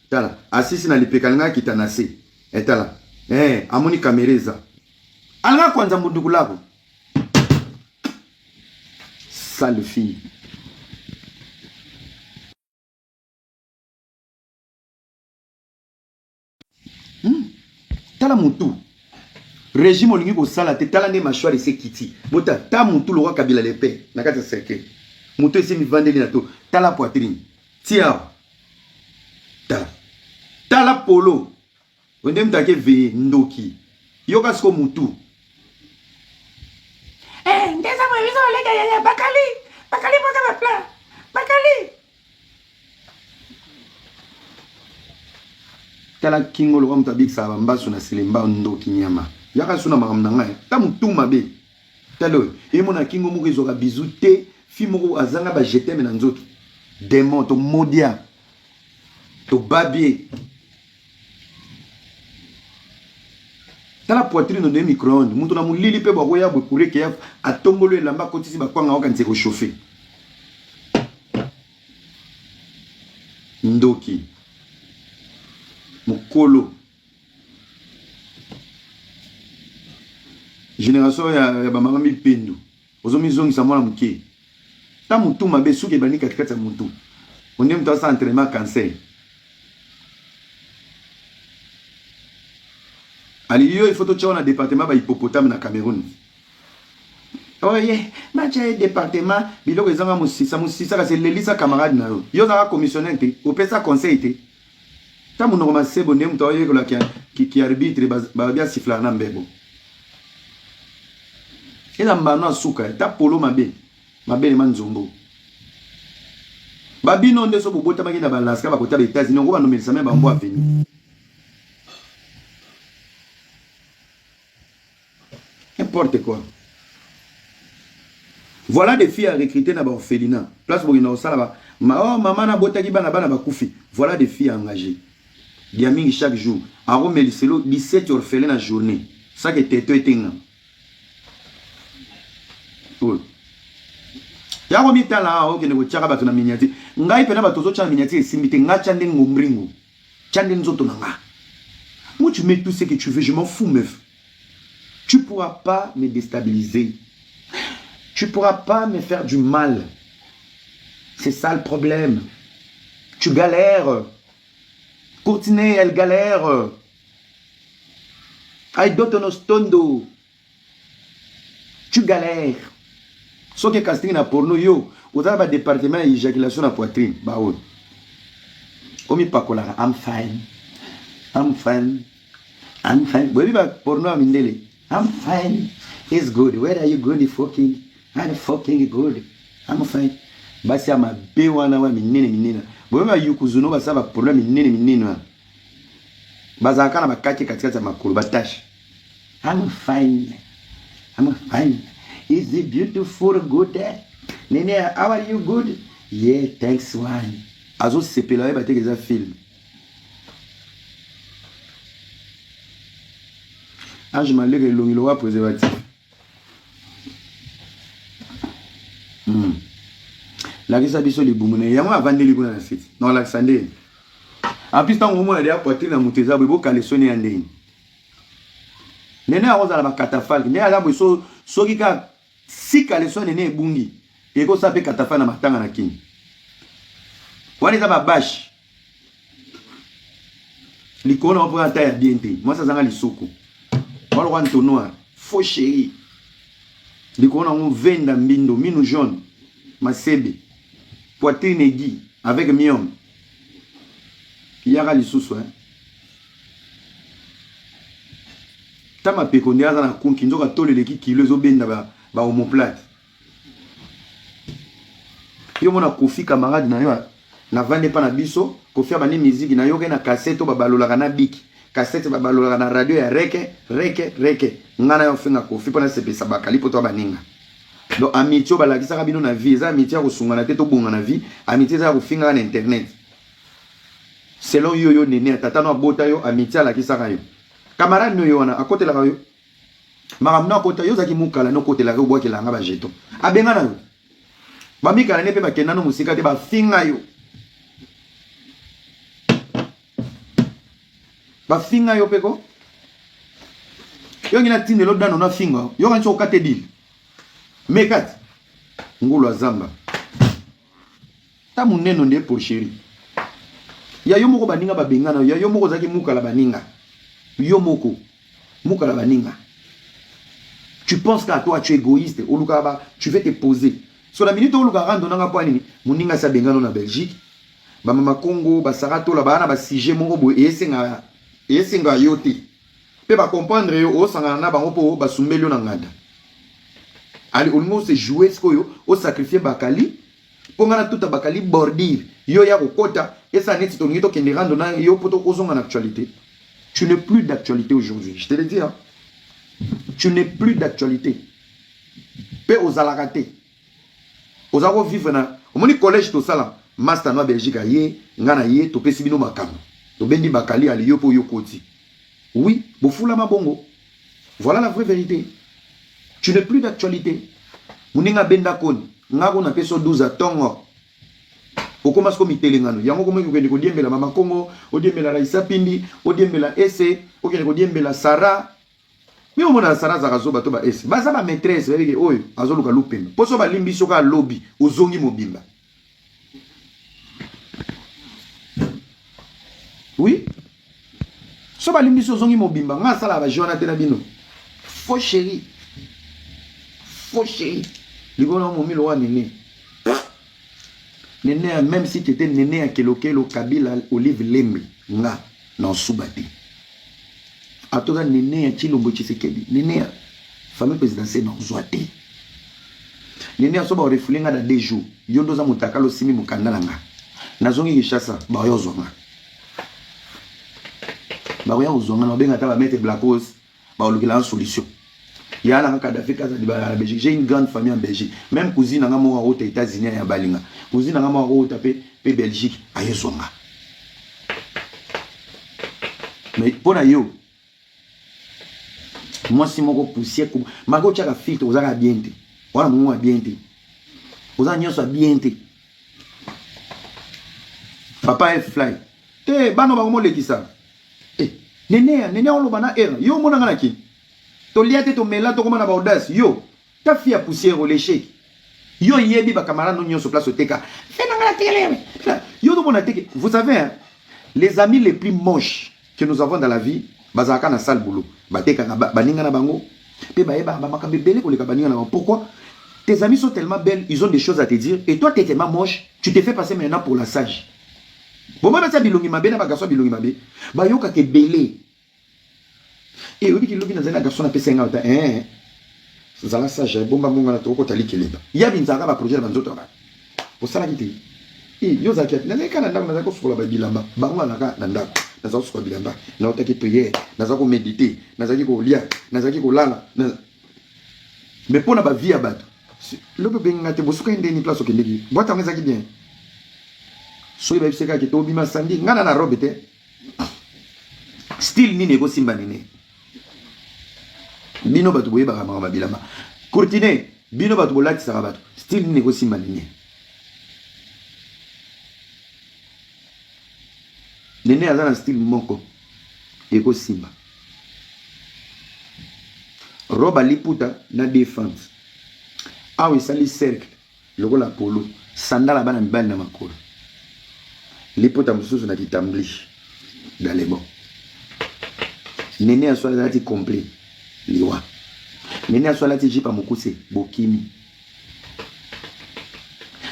Tala asisi na lipekanga kitanase. Etala. Amoni kamereza. Alanga kwanza mbunduku lako. sale fille. Tala mutu. Régime olingi ko sala te tala ne machwa ese kiti. Bota ta mutu lo Kabila le paix. Nakata seke. Mutu ese mi vandeli na to. Tala poitrine. Tia. Tala. Tala polo. Wende mtake ve ndoki. Yoka sko mutu. Ndeza mwevizo olega ya bakali. Bakali poka bapla. Bakali. Tala kingo lo kamta big sa bambasu na selemba ndoki nyama. Yaka suna makamna ngai. Ta mutu mabe. Talo. Emona kingo moko izoka bizu te. Fi moko azanga ba jeteme na nzoto. Démon to modia. To babie. Tala poitrine de micro-ondes. Mutu na mulili pe bako ya bokure ke ya atombolo elamba kotisi bakwanga waka nse ko chauffer. Ndoki. Mukolo. Génération ya bamama mipindu. Ozo mizongisa mwana muke. Ta mutu mabe suke bani katikati ya mutu. Onde mtu asa entraînement cancer. Ali yo il faut to na département ba hippopotame na Cameroun. Oye, macha département biloko ezanga musisa ka se lelisa camarade na yo. Yo za commissionnaire te, opesa conseil te. Ta munoko masebo ndem to yo ko ki arbitre ba bia sifla na mbebo. Eza mbano asuka ta polo mabe. Mabe le manzombo. Babino ndeso bobota makina balaska ba kota ba États-Unis ngo ba nomelisa me ba mbo aveni. N'importe quoi. Voilà des filles à recruter dans l'orphelinat. Place pour une osala maman na botaki bana bakufi. Voilà des filles à engager. Diaming chaque jour. À Rome Eliselo 17 orphelins la journée. Ça que teto etenga. Oh. Ya ko mitala o kene ko chaka batu na miniati. Ngai pena batu zo chana miniati esimbite ngacha ndenge ngombringo. Chande nzoto nanga. Moi tu mets tout ce que tu veux, je m'en fous meuf. Tu ne pourras pas me déstabiliser. Tu ne pourras pas me faire du mal. C'est ça le problème. Tu galères. Courtinée, elle galère. Aidotonostondo. Tu galères. Ce qui est casting na porno yo. Vous avez un département d'éjaculation à poitrine. Bah oui. Omi pakola. I'm fine. I'm fine. I'm fine. Baby ba porno a mindele. I'm fine. It's good. Where are you going? Fucking. I'm fucking good. I'm fine. Basi ama be wana wa minene. Bwema yukuzuno basa ba problème minene. Baza kana bakaki katikati ya makuru batashi. I'm fine. I'm fine. Is it beautiful good? Nene, how are you good? Yeah, thanks one. Azo sepela ba tekeza film. Je m'en lève le roi préservatif. La risa biso li boumune. Y'a moi vendre li boumune na site. Non, l'Alexandre. En plus, tant que moi, il y a poitrine dans mon tésor, il faut qu'elle sonne en ligne. Nene a rosa la catafalque. Nene a la boisson. Sokika, si qu'elle sonne nene bungi. Et qu'on s'appelle catafalque na matanga na king. Wan est à ma bâche. L'icône on prend un taille bien té. Moi, ça s'en a l'isoko. Moi, le roi noir. Faux chéri. L'icône on vend dans bindo. Minou jaune. Ma sebe. Poitrine aiguë. Avec miom. Il y a l'isousso. Tama pekonde aza na konki nzoka tole leki kilo zo benda ba omoplate. Yo mona Kofi camarade na yo na vande pa na biso, Kofi abani musique na yo ke na cassette ba balola na biki. Cassette ba balola na radio ya reke. Ngana yo fenga Kofi pona sepesa bakali poto baninga. Donc amitié ba lakisa ka bino na vie, za amitié ko sunga na teto bonga na vie, amitié za ko finga na internet. Selon yo nene tata no bota yo amitié la kisaka yo. Camarade no yona à côté la yo. Maramna côté yo zaki mukala no côté la yo boki la ngaba jeto. Abenga na yo. Ba mikala ne pe ba kenda no musika te ba finga yo. Ba finga yo peko. Yo ngina tinde lo dano na finga. Yo kancho kate deal. Mekat. ngulu azamba ta muneno nde pour chéri ya yo moko baninga babengana ya yo moko zaki muka la baninga yo moko muka la baninga. Tu penses qu'à toi tu es égoïste tu veux te poser sur la minute où luka rando nanga po nini muninga sa bengano na Belgique ba mama Congo ba sarato la bana ba sujet moko bo esenga yote pe ba comprendre yo o sangana na bango po ba sumbeli na nganda. Ali olmo se jouer skoyo o sacrifier bakali pongana tout bakali bordir yo ya kokota et ça net tonito kende rando na yo poto ozonga na actualité. Tu n'es plus d'actualité aujourd'hui, je te le dis hein. Tu n'es plus d'actualité. Pe ozalakate. Ozako vivre na omoni collège to sala master na Belgique ye ngana ye to pesi bino makambo. To bendi bakali ali yo po yo koti. Oui, bofula mabongo. Voilà la vraie vérité. Tu n'es plus d'actualité. Muninga benda koni ngako na peso 12 tongo. Okoma sko mitelengano yango komo ko ko diembela mama Congo, o diembela Raisa Pindi, o diembela ese, o ko diembela Sara. Mais on a Sara Zarazo bato ba ese. Ba za ba maîtresse bébé oyo azoluka lupemba. Poso ba limbi soka lobby ozongi mobimba. Oui. So ba limbi so ozongi mobimba nga sala ba Jonathan na bino. Faux chéri. Faux chéri. Ligono mo milo wa nene. Nene même si tu étais nene à Kelokelo Kabila Olive Lembe nga na subati. A toda nene ya Chilombo Tshisekedi. Nene ya famille présidentielle na Zouati. Nene ya soba refulinga da 2 jours. Yondo za mutakalo simi mukandala nga. Nazongi Kishasa ba yo zonga. Ba yo zonga na benga ta ba mettre blacos ba olukila en solution. Il y a un Kadhafi Kaza de la Belgique. J'ai une grande famille en Belgique. Même cousine en Amora aux États-Unis et à Balinga. Cousine en Amora au tapé Belgique à Yezonga. Mais pour yo, moi si mon poussière, ma go tchaka filtre aux ara bien. Voilà mon bien. Aux agneaux soit bien. Papa est fly. Te bano ba mo le kisa. Eh, nene on lo bana era. Yo mo na ki. To liate to mela to komana ba audace yo ta fia poussière au léché yo yebi ba camarade no nyonso place au teka fait na la télé yo do mona teke. Vous savez hein, les amis les plus moches que nous avons dans la vie bazaka na salle boulot bateka baninga na bango pe ba eba ba makambe belé ko le baninga na bango. Pourquoi? Tes amis sont tellement belles, ils ont des choses à te dire et toi tu es tellement moche, tu te fais passer maintenant pour la sage. Bon ba ça bilongi mabe na ba garçon bilongi mabe ba yo ka ke belé. Et oui, qui lobby dans un garçon a fait 50 ans. Ça là, ça, j'ai bon, na toko tali keleba. Ya binzaka ba projet na nzoto ba. Pour ça la kiti. Yo za kiat. Na neka na ndako na ko sokola ba bilamba. Ba ngwa na ka na ndako. Na za sokola bilamba. Na otaki prier, na za ko méditer, na za ki ko lia, na za ki ko lala. Mais pour na ba vie abato. Le bébé ngate bosuka inde ni place okendeki. Bota ngeza ki bien. So iba biseka ki to bima sandi ngana na robe te. Style ni nego simba nene. Bino batu boye ba mama bilama. Courtine, bino batu bolati sarabatu. Style ni négocie maligné. Nene azana style moko. Ego simba. Roba liputa na défense. Awe sali cercle. Logo la polo. Sandala bana mbali na makolo. Liputa mususu na kitambli. Dans les bons. Nene a soit lati complet. Liwa. Nene a soit lati jipa mukuse. Bokimi.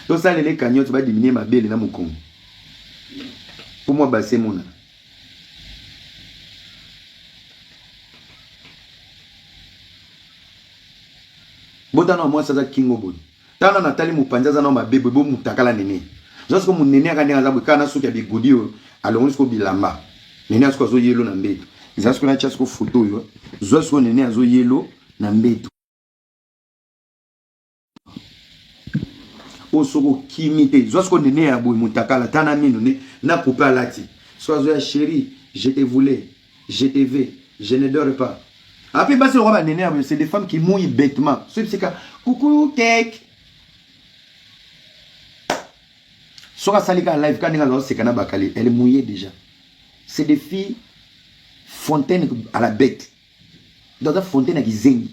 To ça les cagnottes va diminuer ma belle na mukongo. Pour moi bah c'est mon. Bodana moi ça za kingo bodi. Tana Nathalie mupanza na ma bebe bo mutakala nene. Josko mu nene aka ndenga za bukana suki ya bigodi yo alongo sko bilamba. Nene asko zo yelo na mbeto. Zasko na chasko photo yo. Josko nene azo yelo na mbeto. Osoko kimite. Josko nene ya boy mutakala tana mino ne na coupa lati. Sois ya chérie, je te voulais, je te veux, je ne dors pas. Après bah c'est des femmes qui mouillent bêtement. C'est que coucou cake. Sora Salika live quand elle est mouillée déjà. C'est des filles fontaine à la bête. Dans la fontaine à Gizeng.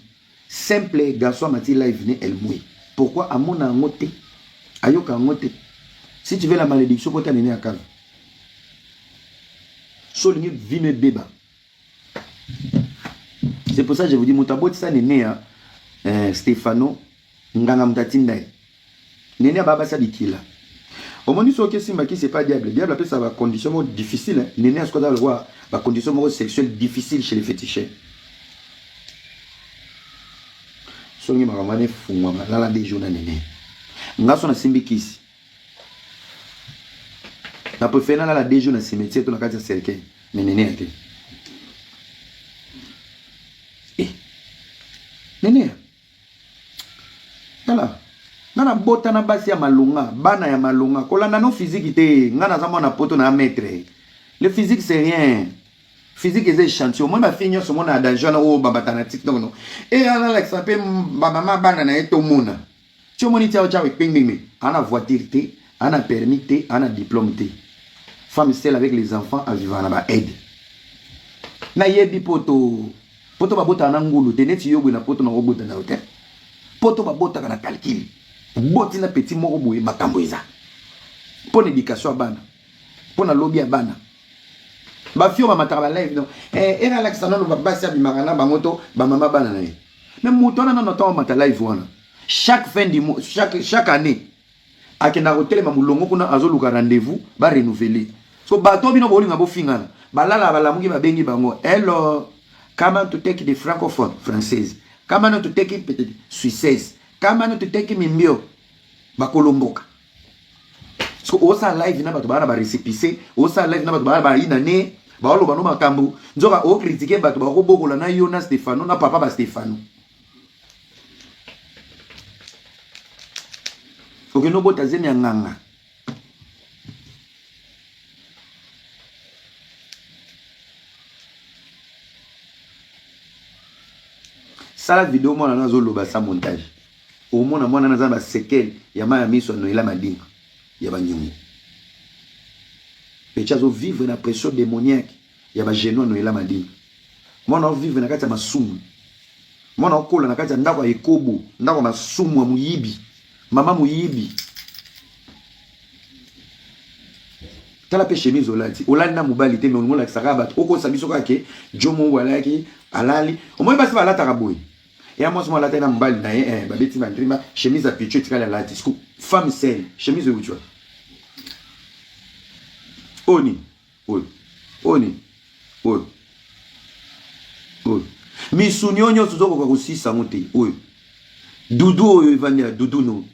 Simple garçon mati live elle mouille. Pourquoi à mon angoté? Ayoka angoté. Si tu veux la malédiction, pourquoi tu as à cave? Soligné vime débat. C'est pour ça que je vous dis, Moutabot, ça n'est né, Stéphano, Nganga Mtatindai. Néné Baba Sadikila. Au moment où Simba qui c'est pas diable, diable appelle ça va condition difficile. Néné a ce qu'on a le voir, la condition sexuelle difficile chez les féticheurs. Songi makamane fungwa la des jours na néné. Ngaso na simbi kisi. Na préféré la des jours na cimetière to na kati cercueil. Mais néné ate. Néné. Tala. Nana bota na basi ya malunga, bana ya malunga. Kolanda no physique te, ngana zamo na poto na maître. Le physique c'est rien. Physique est échantillon. Moi ma fille sur mon adagio na o baba tanatique non non. Et ala Alex appé mama bana na eto mona. Tu moni tia ocha ping ping. Ana voiture te, ana permis te, ana diplôme te. Femme seule avec les enfants à vivre na ba aide. Na yebi poto babota na ngulu te neti yobu na poto na robota na hotel. Poto babota na calcul. Boti na petit moko boye makambo eza. Pour l'éducation à bana. Pour la lobby à bana. Ba fio ba mataba live non. Era Alexandre ba basi abimaka ba moto ba mama bana na ye. Mais moto na noto mata live wana. Chaque fin du mois, chaque année akenda hotel ma mulongo kuna azoluka rendez-vous ba renouveler. So bato bino bolinga bo fingana. Balala balamuki ba bengi bango. Hello. Comment to take the francophone française. Comment to take peut-être suissaise. Comment to take mimbio ba kolomboka. So osa live na bato ba récépissé, osa live na bato ba inane, ba oloba no makambu. Nzoka o critiquer bato ba ko bokola na Yona Stéphano na papa ba Stéphano. Ok no bota zemi nganga. Sala vidéo moi na zo loba sa montage. Au moins na mwana na za ba sekel ya ma miso no ila madinga. Ya ba nyungu. Pechazo vivre na pression démoniaque. Ya ba geno no ila madinga. Mwana vivre na kati ya masumu. Mwana okola na kati ya ndako ya ekobo, ndako masumu wa muyibi. Mama muyibi. Tala pe chemise olati. Olati na mobali te mais on la kisaka oko sabiso kake jomo wala ki alali. Au moins basi balata kaboy. Et à moi, je suis là, mbali na babeti bandrima, chemise à pied, tu as la disco, femme seule, chemise de tu vois. Oni, oni. Misunionyo tuzo kwa kusisa ngote, oi. Dudu oyo evania, dudu no.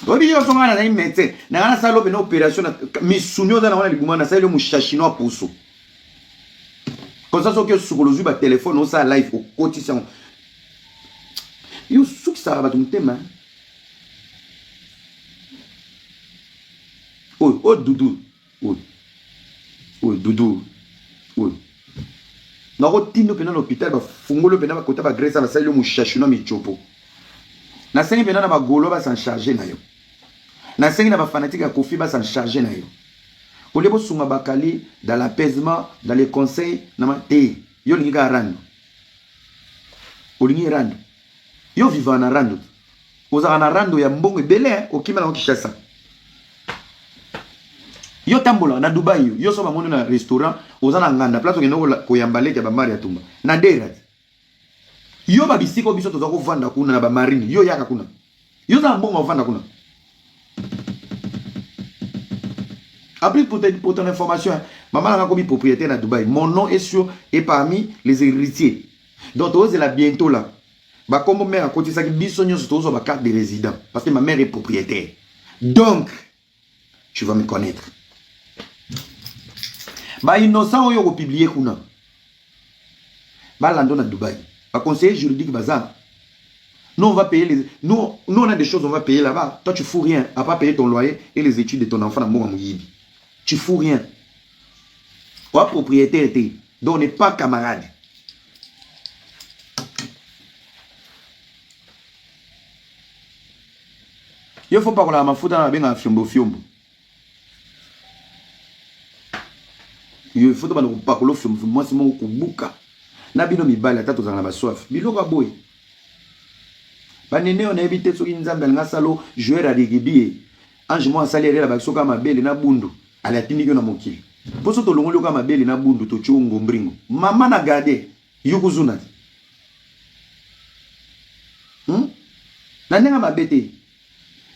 Obi yo songa na imete, na ngana salo bena opération misunyo za na wana liguma na salo mushashino apuso. Comme ça, so que sur ba téléphone, on sa live au quotidien. Yo souk ça va ton thème. Oh doudou. Oh doudou. Oh. Na rotino pena l'hôpital ba fungolo pena ba kota ba gresa ba sali yo mushashino mi chopo. Na sengi pena na ba golo ba s'en charger na yo. Na sengi na ba fanatique ya Kofi ba s'en charger na yo. Pour les beaux sunga bakali dans l'apaisement, dans les conseils, na ma te yo lingi ka rando. Olingi rando. Yo vivant na rando. Oza na rando ya mbongo ebele okima na Kinshasa. Yo tambola na Dubai yo so ba moni na restaurant oza na nganda place okeno ko yambale ya ba mari atumba. Na dera. Yo ba bisiko biso toza ko vanda kuna na ba marine. Yo yaka kuna. Yo za mbongo vanda kuna. Après pour ton information, maman a commis propriétaire à Dubaï. Mon nom est sûr et parmi les héritiers. Donc tu es là bientôt là. Bah comme mère à côté ça qui bisogno sur ma carte de résident parce que ma mère est propriétaire. Donc tu vas me connaître. Bah innocent yo ko publier kuna. Bah lando na Dubaï. Bah conseiller juridique bazar. Nous on va payer les nous on a des choses on va payer là-bas. Toi tu fous rien à pas payer ton loyer et les études de ton enfant dans mon yibi. Tu fous rien. Ou propriétaire donc on n'est pas camarade. Il faut pas qu'on a ma faute dans la fiombo. Il faut pas qu'on fiombo. Moi c'est mon kubuka. Na bino mi bala tato za na ba soif. Biloka boy. banene on a évité soki nzambe nga salo joueur à rugby ange moi salaire la bakso kama bele na bundu ala tindiki na mokili poso to longolo kama bele na bundu to chungo mbringo mama na gade yukuzuna na nenga mabete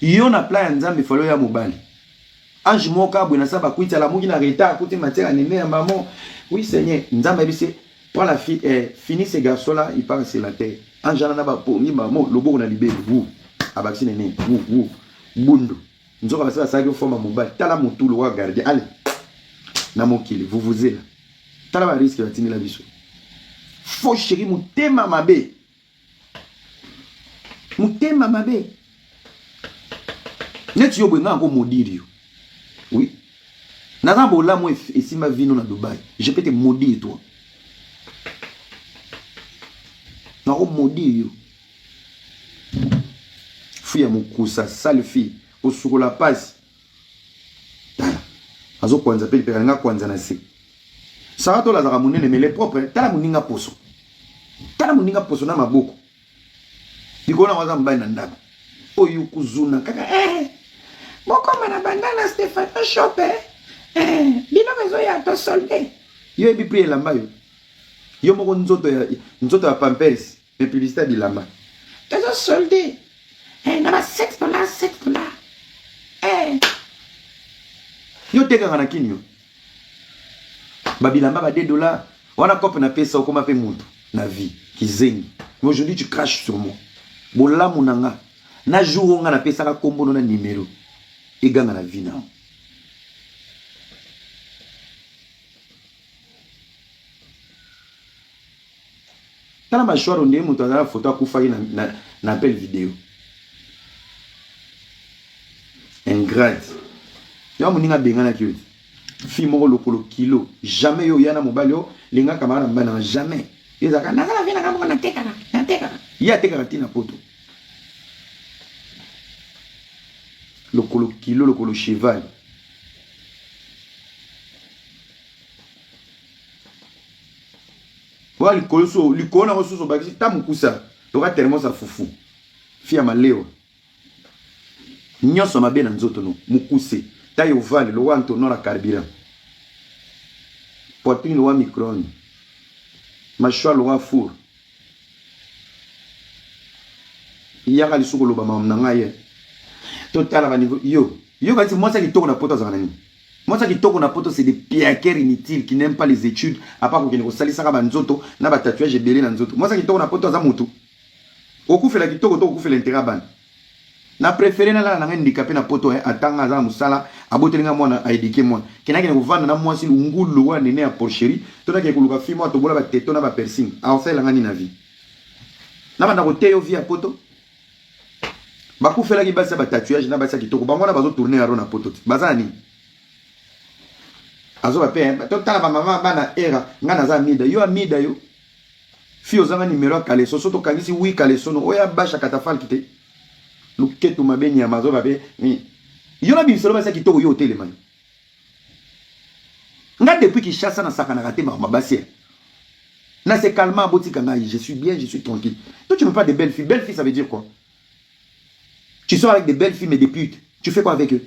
yo na plan ya nzambe falo ya mobali ange moka bwena saba kuita la mugi na reta kuti matière nene ya maman oui seigneur nzambe bise pour la fille fini ce garçon là il part sur la terre ange na ba pomi maman lobo na libé vous abakisi nene vous bundu nzoka basa sa forme mobali tala mutu lo wa garder allez na mokili vous vous êtes là tala ba risque ya tini la biso faux chéri mutema mabe mutema mabe net yo bwenga ko modiri oui naza bola mo esima vino na Dubaï je peux te maudire toi na ko maudire yo fille mukusa sale fille osukola pasi azo kwanza pe nga kwanza na se sara to la zaka munene mais les propres tala muninga poso na maboko dikona waza mbai na ndaba oyo kuzuna kaka bokoma na bandana Stéphane Shop bino mezo ya to solde yo ebi pri elamba yo moko nzoto ya Pampers mais publicité bilamba to solde na ba $6 yo teka na kini yo babilamba ba $2 wana kope na pesa okoma pe mutu na vie kizengi mais aujourd'hui tu craches sur moi bolamu nanga na jour nga na pesa ka kombo na numéro eganga na vie na tala mashwaro ndiye mutu azala photo akufa na appel vidéo ingrate yo muninga bengana kyo fi moko lokolo kilo jamais yo yana mobali yo linga kamara mbana jamais ezaka nakala vina kama na teka ya teka tina poto lokolo kilo lokolo cheval wa likolo na kosuso bakisi tamukusa loka tellement sa fufu fi ya maleo nyonso mabe na nzoto no mukuse taille ovale lo wa ntono la carburant poitrine lo wa micro-ondes mâchoire lo wa four yaka lisuko lo ba mam na ngaye total ba niveau yo kasi moi ça qui tourne na poto za nani moi ça qui tourne na poto c'est des piaqueurs inutiles qui n'aiment pas les études à part que ne salisa ka ba nzoto na ba tatouage belé na nzoto moi ça qui tourne na poto za mutu okufela kitoko to okufela intérêt ban na préféré na la handicapé na poto atanga za musala abotelinga mwana a éduquer mwana kenaki ne kovanda na mwasi ngulu wa nene ya porcherie to na ke kuluka fi mwa to bola ba teto na ba piercing a ofela ngani na vie na banda ko teyo via poto bakufela ki basa ba tatouage na basa kitoko ba mwana bazo tourner aro na poto bazani azo ba pe to tala ba mama bana era ngana za mida yo amida yo fi ozanga numéro kaleso soto kangisi wi kaleso no oya basha katafal kite luketu mabeni ya mazo babe yo na bisolo basa kitoko yo hôtel man nga depuis ki chassa na sakana raté mabasi na c'est calmement botika ngai je suis bien je suis tranquille toi tu veux pas de belles filles ça veut dire quoi tu sors avec des belles filles mais des putes tu fais quoi avec eux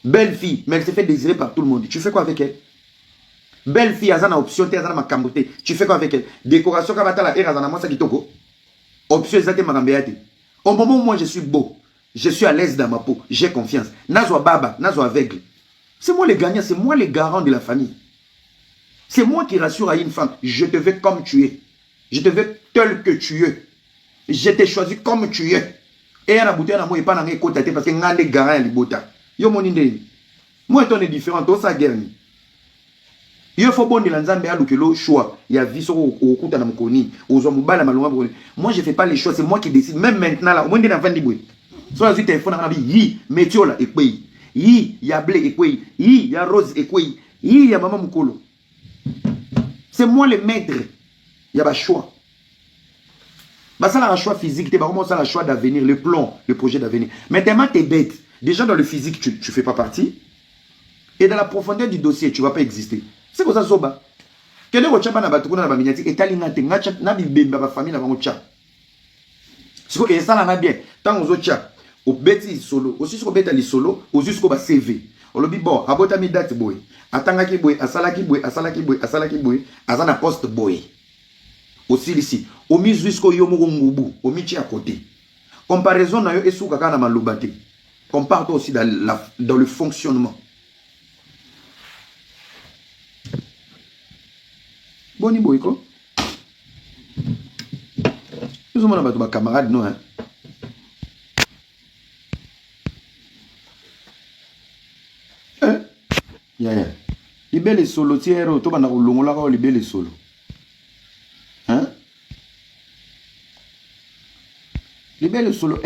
belle fille mais elle se fait désirer par tout le monde tu fais quoi avec elle belle fille azana option te azana makambote tu fais quoi avec elle décoration kabata la era azana mwasa kitoko option ezate makambeyate au moment où moi je suis beau je suis à l'aise dans ma peau j'ai confiance nazo baba nazo aveugle c'est moi le gagnant c'est moi le garant de la famille c'est moi qui rassure à une femme je te veux comme tu es je te veux tel que tu es je t'ai choisi comme tu es et à bouteille na moi pas na ngeko tate parce que ngande garant ya libota yo moni ndeni moi ton est différent to sa guerre ni yo faut bon de la nzambe alukelo choix ya vie so okuta na mukoni ozo mubala malonga boni moi je fais pas les choix c'est moi qui décide même maintenant là moi ndina vandi boy so la suite téléphone na bi yi metiola ekwe yi ya blé ekwe yi ya rose ekwe yi ya mama mukolo c'est moi le maître ya ba choix bah ça la choix physique t'es pas comment ça la choix d'avenir le plan le projet d'avenir mais tellement t'es bête déjà dans le physique tu fais pas partie et dans la profondeur du dossier tu vas pas exister c'est comme ça zoba kende ko chapa na batukuna na baminyati etali ngate ngacha na bibemba ba famille na bango cha siko esalanga bien tant ozotia obeti solo aussi siko beta li solo aussi siko ba CV olobi bon abota mi date boy atangaki boy asalaki boy azana poste boy aussi ici omi jusqu'au yomo ngubu omi ti à côté comparaison na yo esuka kana maloba te compare toi aussi dans le fonctionnement boni boy ko nous sommes là ba camarades non hein yeah. Libele solo tiero to bana kulongola ka libele solo. Hein? Libele solo